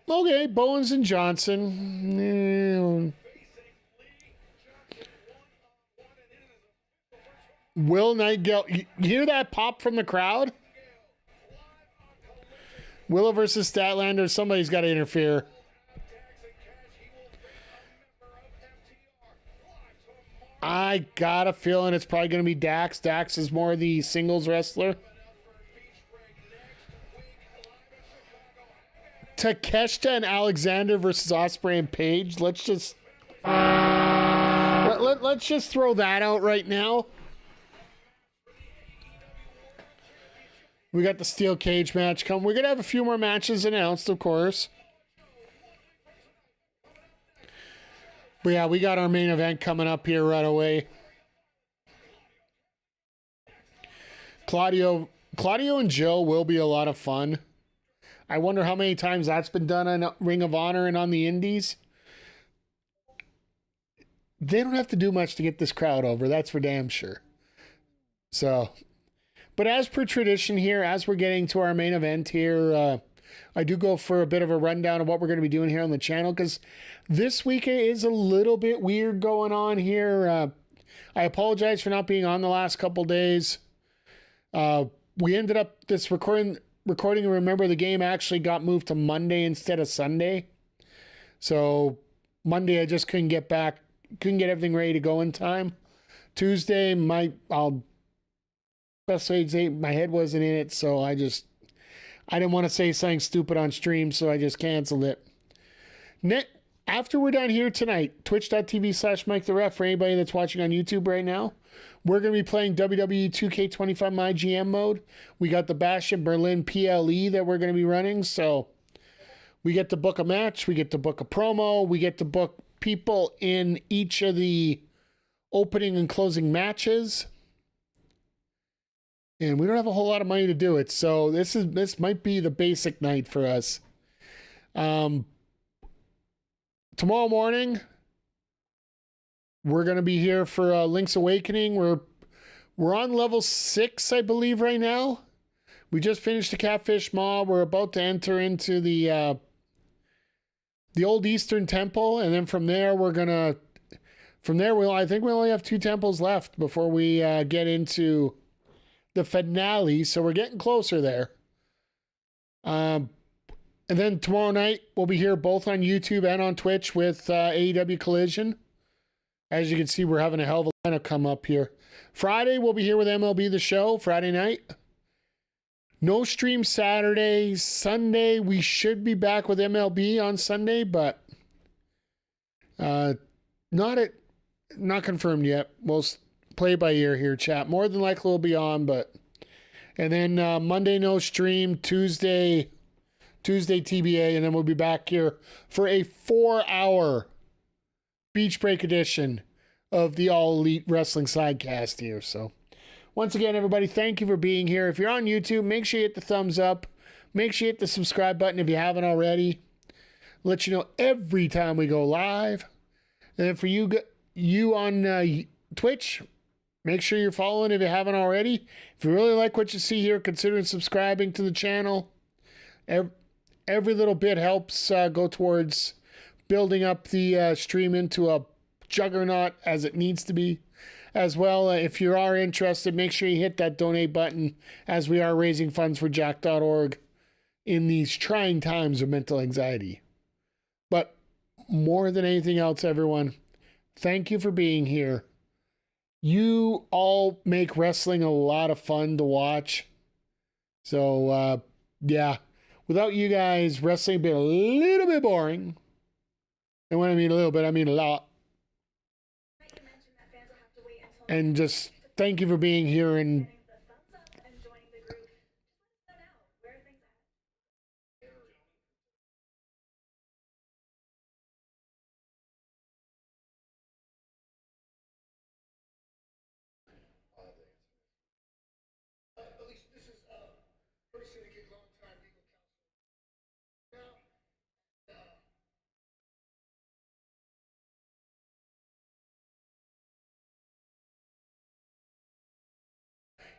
Okay, Bowens and Johnson. Will Nightingale. You hear that pop from the crowd? Willow versus Statlander. Somebody's got to interfere. I got a feeling it's probably going to be Dax. Dax is more the singles wrestler. Takeshita and Alexander versus Ospreay and Page. Let's just let's just throw that out right now. We got the steel cage match coming. We're gonna have a few more matches announced, of course. But yeah, we got our main event coming up here right away. Claudio and Joe will be a lot of fun. I wonder how many times that's been done on Ring of Honor and on the Indies. They don't have to do much to get this crowd over. That's for damn sure. So, but as per tradition here, as we're getting to our main event here, I do go for a bit of a rundown of what we're going to be doing here on the channel, because this week is a little bit weird going on here. I apologize for not being on the last couple days. We ended up this recording and Remember the Game actually got moved to Monday instead of Sunday. So Monday I just couldn't get everything ready to go in time. Tuesday, best way to say my head wasn't in it, so I didn't want to say something stupid on stream, so I just canceled it. After we're done here tonight, twitch.tv/Mike the Ref for anybody that's watching on YouTube right now. We're going to be playing WWE 2K25 My GM mode. We got the Bash in Berlin PLE that we're going to be running, so we get to book a match, we get to book a promo, we get to book people in each of the opening and closing matches. And we don't have a whole lot of money to do it, so this might be the basic night for us. Tomorrow morning, we're going to be here for Link's Awakening. We're on level 6, I believe, right now. We just finished the Catfish Maw. We're about to enter into the Old Eastern Temple, and then from there, I think we only have 2 temples left before we get into the finale, so we're getting closer there. And then tomorrow night, we'll be here both on YouTube and on Twitch with AEW Collision. As you can see, we're having a hell of a lineup come up here. Friday, we'll be here with MLB The Show, Friday night. No stream Saturday. Sunday, we should be back with MLB on Sunday, but not confirmed yet. We'll play by ear here, chat. More than likely we'll be on, but... And then Monday, no stream. Tuesday TBA, and then we'll be back here for a 4-hour Beach Break edition of the All Elite Wrestling Sidecast here. So, once again, everybody, thank you for being here. If you're on YouTube, make sure you hit the thumbs up. Make sure you hit the subscribe button if you haven't already. Let you know every time we go live. And then for you on Twitch, make sure you're following if you haven't already. If you really like what you see here, consider subscribing to the channel. Every little bit helps go towards building up the stream into a juggernaut as it needs to be. As well, if you are interested, make sure you hit that donate button as we are raising funds for jack.org in these trying times of mental anxiety. But more than anything else, everyone, thank you for being here. You all make wrestling a lot of fun to watch. So, yeah. Without you guys, wrestling would be a little bit boring. And when I mean a little bit, I mean a lot. And just thank you for being here. And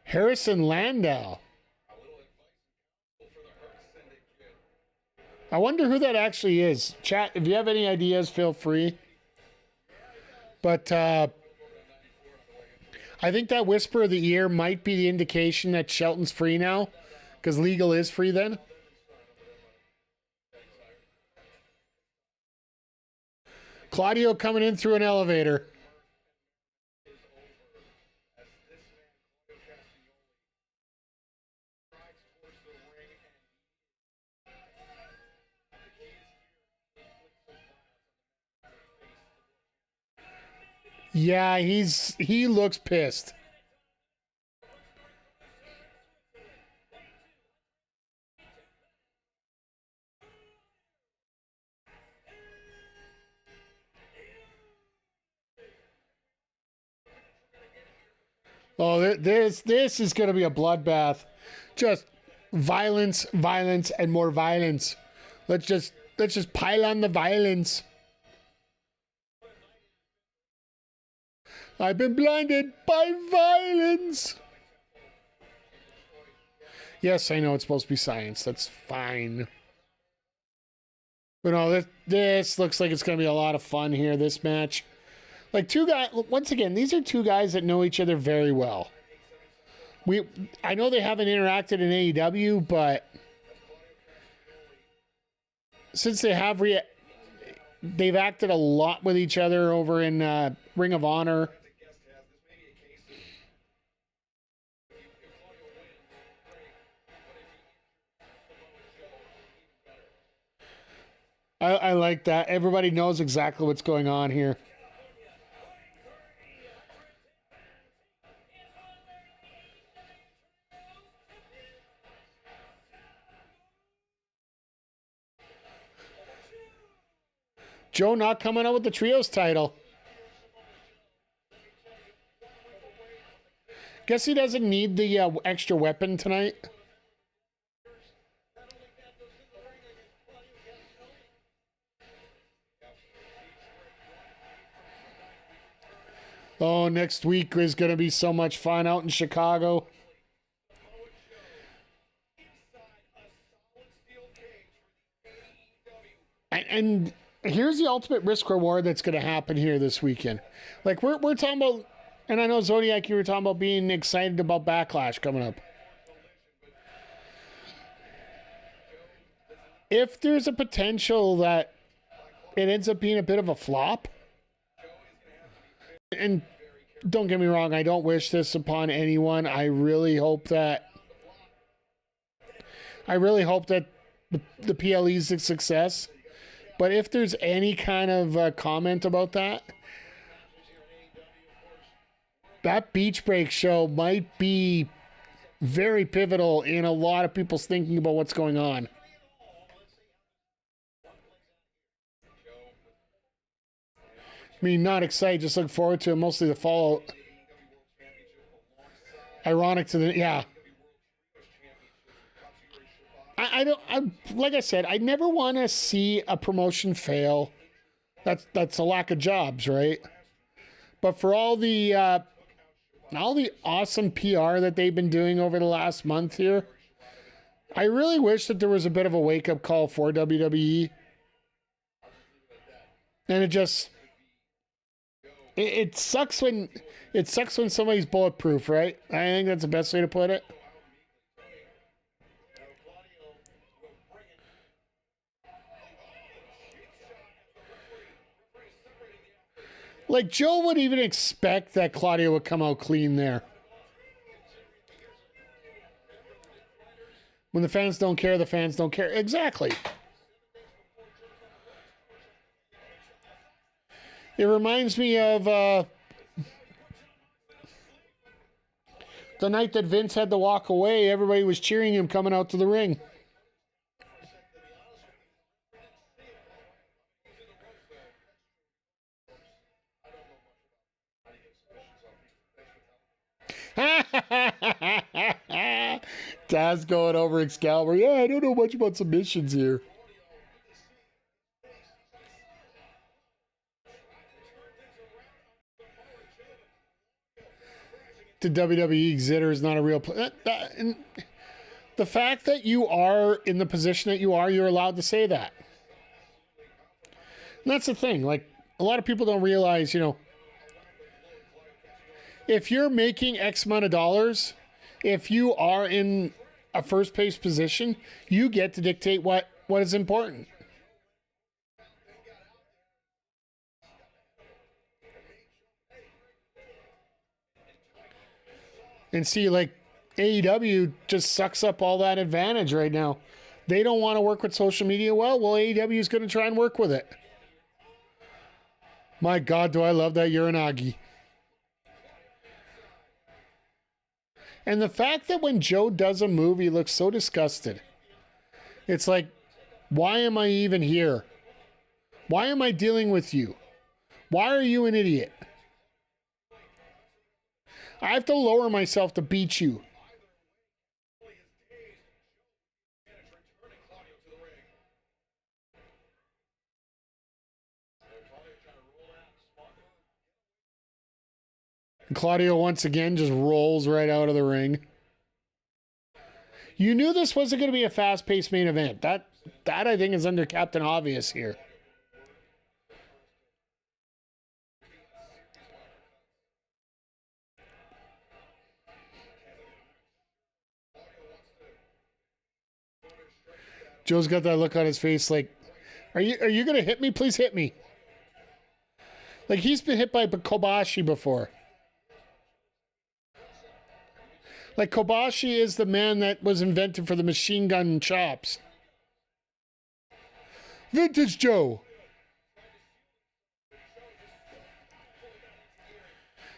Harrison Landau. I wonder who that actually is. Chat, if you have any ideas, feel free. But I think that whisper of the ear might be the indication that Shelton's free now, because legal is free then. Claudio coming in through an elevator. Yeah, he looks pissed. Oh, this is going to be a bloodbath. Just violence, violence, and more violence. Let's just pile on the violence. I've been blinded by violence. Yes, I know it's supposed to be science. That's fine. But no, this looks like it's going to be a lot of fun here, this match. Like two guys, once again, these are two guys that know each other very well. I know they haven't interacted in AEW, but since they have they've acted a lot with each other over in Ring of Honor. I like that. Everybody knows exactly what's going on here. Joe not coming out with the trios title. Guess he doesn't need the extra weapon tonight. Oh, next week is going to be so much fun out in Chicago. And here's the ultimate risk reward that's going to happen here this weekend. Like we're talking about, and I know Zodiac, you were talking about being excited about Backlash coming up. If there's a potential that it ends up being a bit of a flop, and don't get me wrong, I don't wish this upon anyone. I really hope that the PLE is a success. But if there's any kind of comment about that, that Beach Break show might be very pivotal in a lot of people's thinking about what's going on. I mean, not excited, just look forward to it. Mostly the fallout. Ironic to the, yeah. Like I said, I never want to see a promotion fail. That's a lack of jobs, right? But for all the awesome PR that they've been doing over the last month here, I really wish that there was a bit of a wake-up call for WWE. And it sucks when somebody's bulletproof, right? I think that's the best way to put it. Like, Joe would even expect that Claudia would come out clean there. When the fans don't care, the fans don't care. Exactly. It reminds me of the night that Vince had to walk away. Everybody was cheering him coming out to the ring. Taz going over Excalibur. Yeah, I don't know much about submissions here. The WWE Zitter is not a real play. And the fact that you are in the position that you are, you're allowed to say that. And that's the thing. Like, a lot of people don't realize, if you're making X amount of dollars, if you are in a first place position, you get to dictate what is important. And see, like, AEW just sucks up all that advantage right now. They don't want to work with social media. Well, AEW is going to try and work with it. My God, do I love that Uranagi. And the fact that when Joe does a move, he looks so disgusted. It's like, why am I even here? Why am I dealing with you? Why are you an idiot? I have to lower myself to beat you. And Claudio once again just rolls right out of the ring. You knew this wasn't going to be a fast-paced main event. That I think is under Captain Obvious here. Joe's got that look on his face like, are you going to hit me? Please hit me. Like, he's been hit by Kobashi before. Like, Kobashi is the man that was invented for the machine gun chops. Vintage Joe.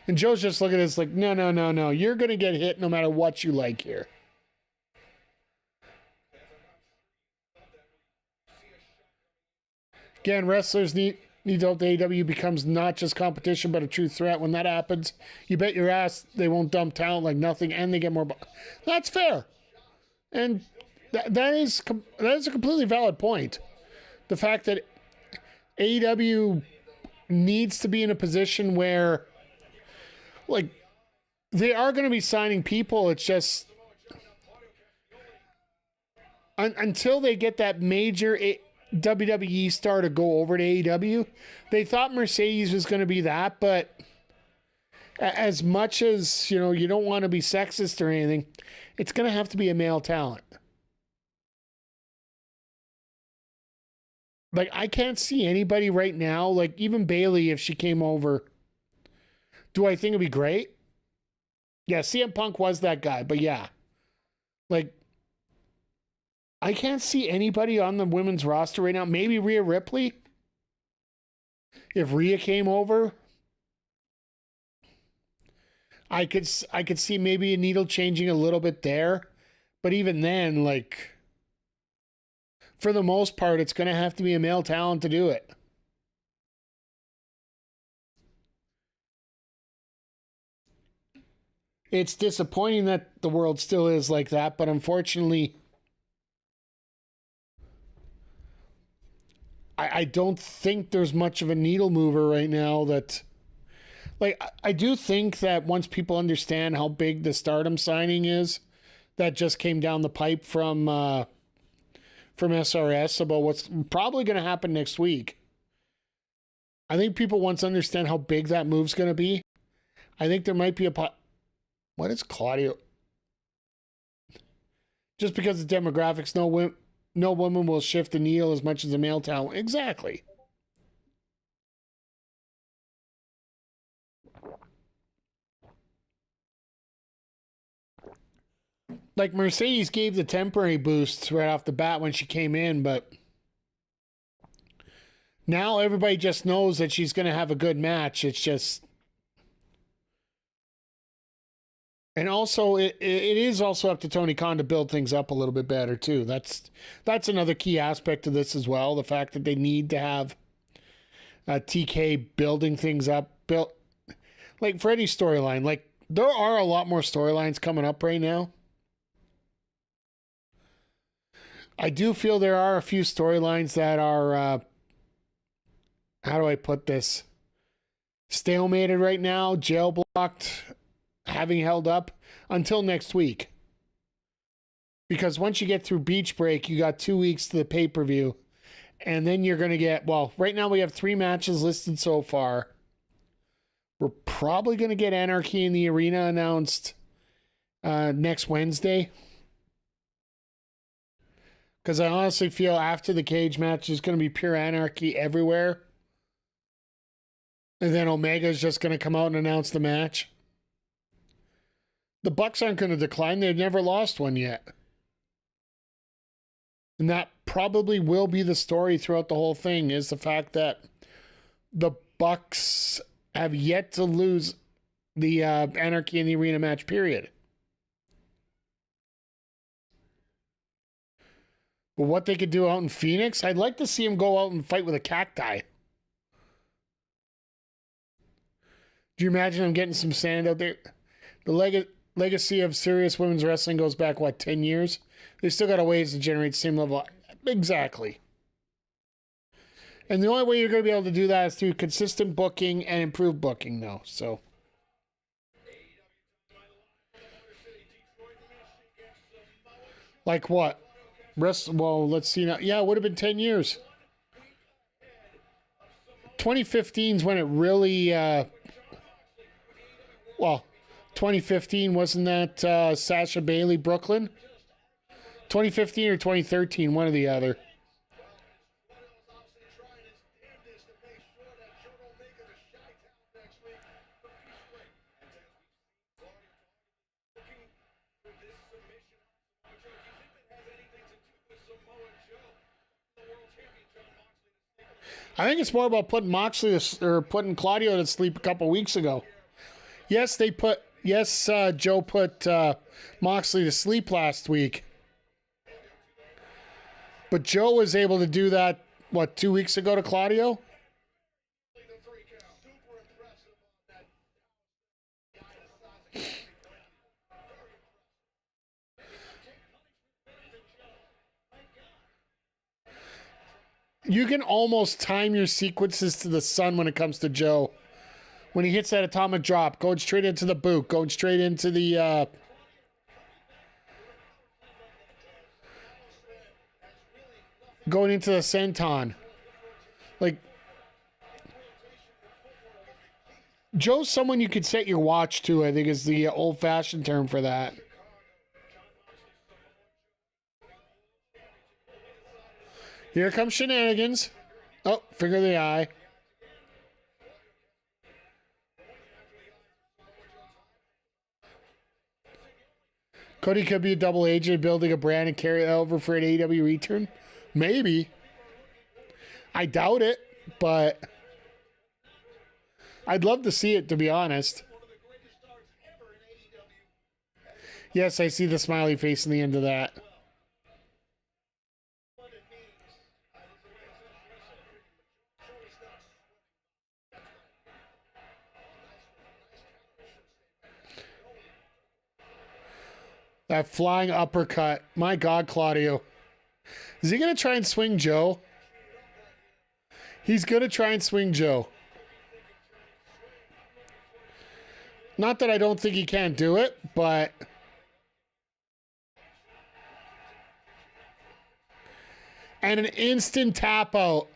And Joe's just looking at us like, no, no, no, no. You're going to get hit no matter what you like here. Again, wrestlers need to hope the AEW becomes not just competition, but a true threat. When that happens, you bet your ass they won't dump talent like nothing, and they get more. That's fair. And that is a completely valid point. The fact that AEW needs to be in a position where, like, they are going to be signing people. It's just until they get that major WWE star to go over to AEW. They thought Mercedes was going to be that, but as much as, you know, you don't want to be sexist or anything, it's going to have to be a male talent. Like, I can't see anybody right now, like even Bayley, if she came over, do I think it'd be great? Yeah, CM Punk was that guy, but yeah. Like, I can't see anybody on the women's roster right now. Maybe Rhea Ripley. If Rhea came over, I could see maybe a needle changing a little bit there. But even then, like, for the most part, it's going to have to be a male talent to do it. It's disappointing that the world still is like that, but unfortunately, I don't think there's much of a needle mover right now that, like, I do think that once people understand how big the Stardom signing is, that just came down the pipe from SRS about what's probably going to happen next week. I think people once understand how big that move's going to be. I think there might be what is Claudio? Just because of demographics, no woman will shift the needle as much as a male talent. Exactly. Like, Mercedes gave the temporary boost right off the bat when she came in, but now everybody just knows that she's going to have a good match. It's just... And also, it is also up to Tony Khan to build things up a little bit better, too. That's another key aspect of this as well. The fact that they need to have TK building things up. Like Freddie's storyline. Like, there are a lot more storylines coming up right now. I do feel there are a few storylines that are, how do I put this? Stalemated right now, jail blocked, having held up until next week. Because once you get through beach break, you got 2 weeks to the pay-per-view. And then you're going to get, well, right now we have 3 matches listed so far. We're probably going to get Anarchy in the Arena announced next Wednesday. Because I honestly feel after the cage match, there's going to be pure anarchy everywhere. And then Omega's just going to come out and announce the match. The Bucks aren't going to decline. They've never lost one yet. And that probably will be the story throughout the whole thing, is the fact that the Bucks have yet to lose the Anarchy in the Arena match, period. But what they could do out in Phoenix, I'd like to see him go out and fight with a cacti. Do you imagine him getting some sand out there? The legacy of serious women's wrestling goes back, 10 years? They still got a ways to generate the same level. Exactly. And the only way you're going to be able to do that is through consistent booking and improved booking, though. So, like what? Well, let's see now. Yeah, it would have been 10 years. 2015 is when it really... 2015, wasn't that Sasha Bailey, Brooklyn? 2015 or 2013, one or the other. I think it's more about putting putting Claudio to sleep a couple weeks ago. Yes, Joe put Moxley to sleep last week. But Joe was able to do that, 2 weeks ago to Claudio? You can almost time your sequences to the sun when it comes to Joe. When he hits that atomic drop, going straight into the boot, going straight into the... going into the senton. Like, Joe's someone you could set your watch to, I think is the old-fashioned term for that. Here comes shenanigans. Oh, figure the eye. Cody could be a double agent building a brand and carry it over for an AEW return. Maybe. I doubt it, but I'd love to see it, to be honest. Yes, I see the smiley face in the end of that. That flying uppercut. My God, Claudio. Is he going to try and swing Joe? He's going to try and swing Joe. Not that I don't think he can't do it, but... And an instant tap out.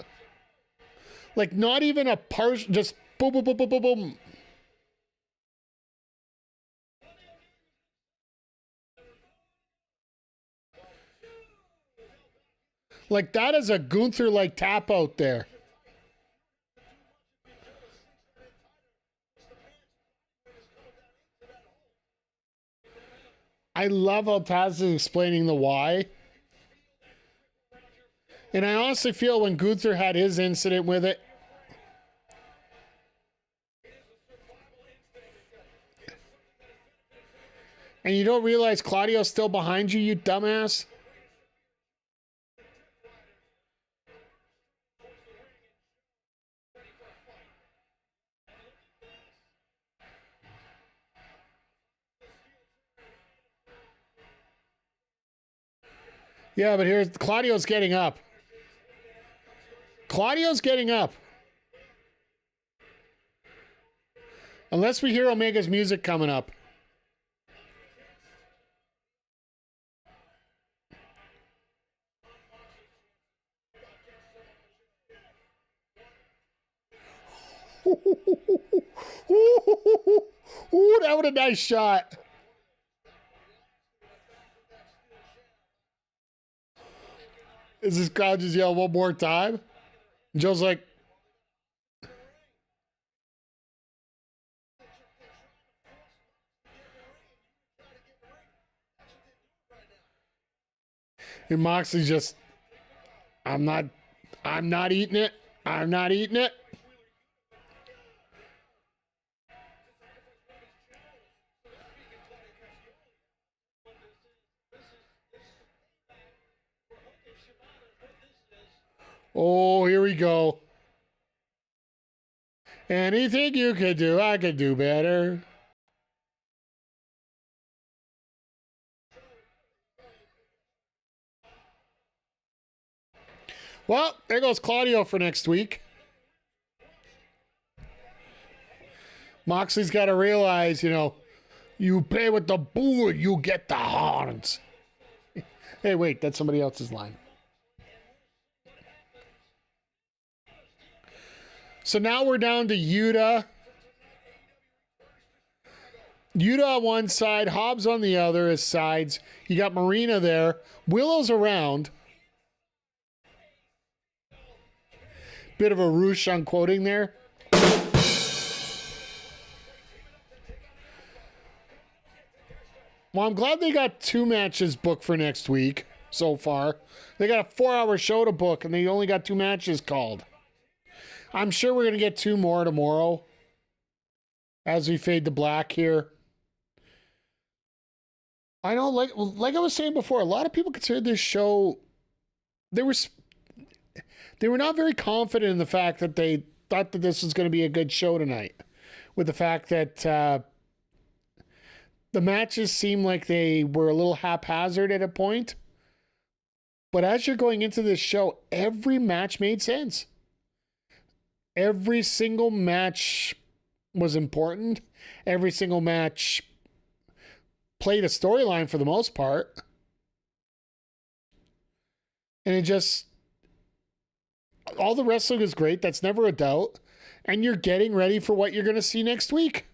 Like, not even a partial... Just boom, boom, boom, boom, boom, boom. Like, that is a Gunther-like tap out there. I love how Taz is explaining the why. And I honestly feel when Gunther had his incident with it, and you don't realize Claudio's still behind you, you dumbass. Yeah, but here's Claudio's getting up. Claudio's getting up. Unless we hear Omega's music coming up. Ooh, that was a nice shot. Is this crowd just yell one more time? And Joe's like, and Moxley's just, I'm not eating it. I'm not eating it. Oh, here we go. Anything you could do, I could do better. Well, there goes Claudio for next week. Moxley's got to realize, you play with the bull, you get the horns. Hey, wait, that's somebody else's line. So now we're down to Yuta. Yuta on one side, Hobbs on the other as sides. You got Marina there. Willow's around. Bit of a roosh on quoting there. Well, I'm glad they got 2 matches booked for next week so far. They got a 4-hour show to book, and they only got 2 matches called. I'm sure we're going to get 2 more tomorrow as we fade to black here. I know, like I was saying before, a lot of people consider this show, they were not very confident in the fact that they thought that this was going to be a good show tonight, with the fact that the matches seemed like they were a little haphazard at a point. But as you're going into this show, every match made sense. Every single match was important. Every single match played a storyline for the most part. And it just, all the wrestling is great. That's never a doubt. And you're getting ready for what you're going to see next week.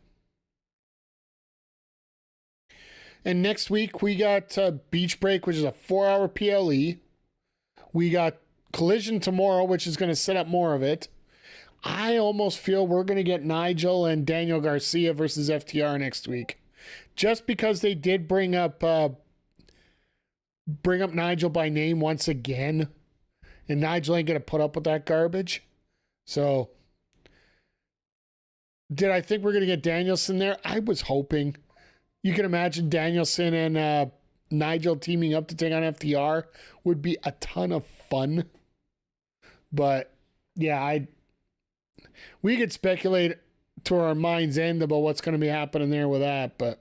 And next week, we got Beach Break, which is a 4-hour PLE. We got Collision tomorrow, which is going to set up more of it. I almost feel we're going to get Nigel and Daniel Garcia versus FTR next week. Just because they did bring up Nigel by name once again. And Nigel ain't going to put up with that garbage. So, did I think we're going to get Danielson there? I was hoping. You can imagine Danielson and Nigel teaming up to take on FTR would be a ton of fun. But yeah, we could speculate to our mind's end about what's going to be happening there with that. But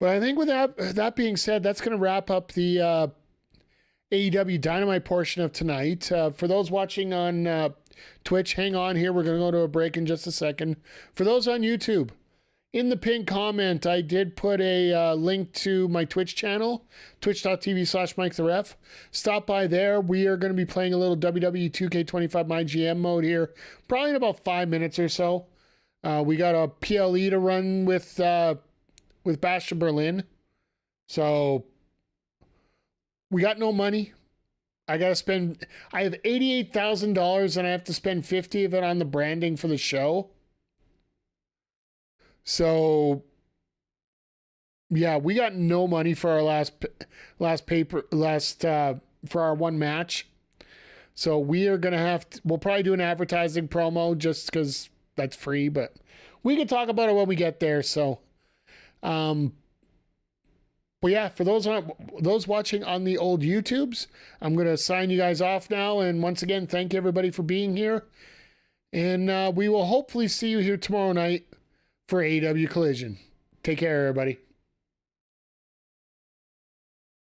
I think with that being said, that's going to wrap up the AEW Dynamite portion of tonight. For those watching on Twitch, hang on here. We're going to go to a break in just a second. For those on YouTube, in the pinned comment, I did put a link to my Twitch channel, twitch.tv/MikeTheRef. Stop by there. We are going to be playing a little WWE 2K25 My GM mode here, probably in about 5 minutes or so. We got a PLE to run with Bastion Berlin. So we got no money. I have $88,000 and I have to spend $50,000 of it on the branding for the show. So, yeah, we got no money for our for our one match. So we are going to we'll probably do an advertising promo just because that's free, but we can talk about it when we get there. So, but yeah, for those watching on the old YouTubes, I'm going to sign you guys off now. And once again, thank you everybody for being here. And we will hopefully see you here tomorrow night for AEW Collision. Take care, everybody.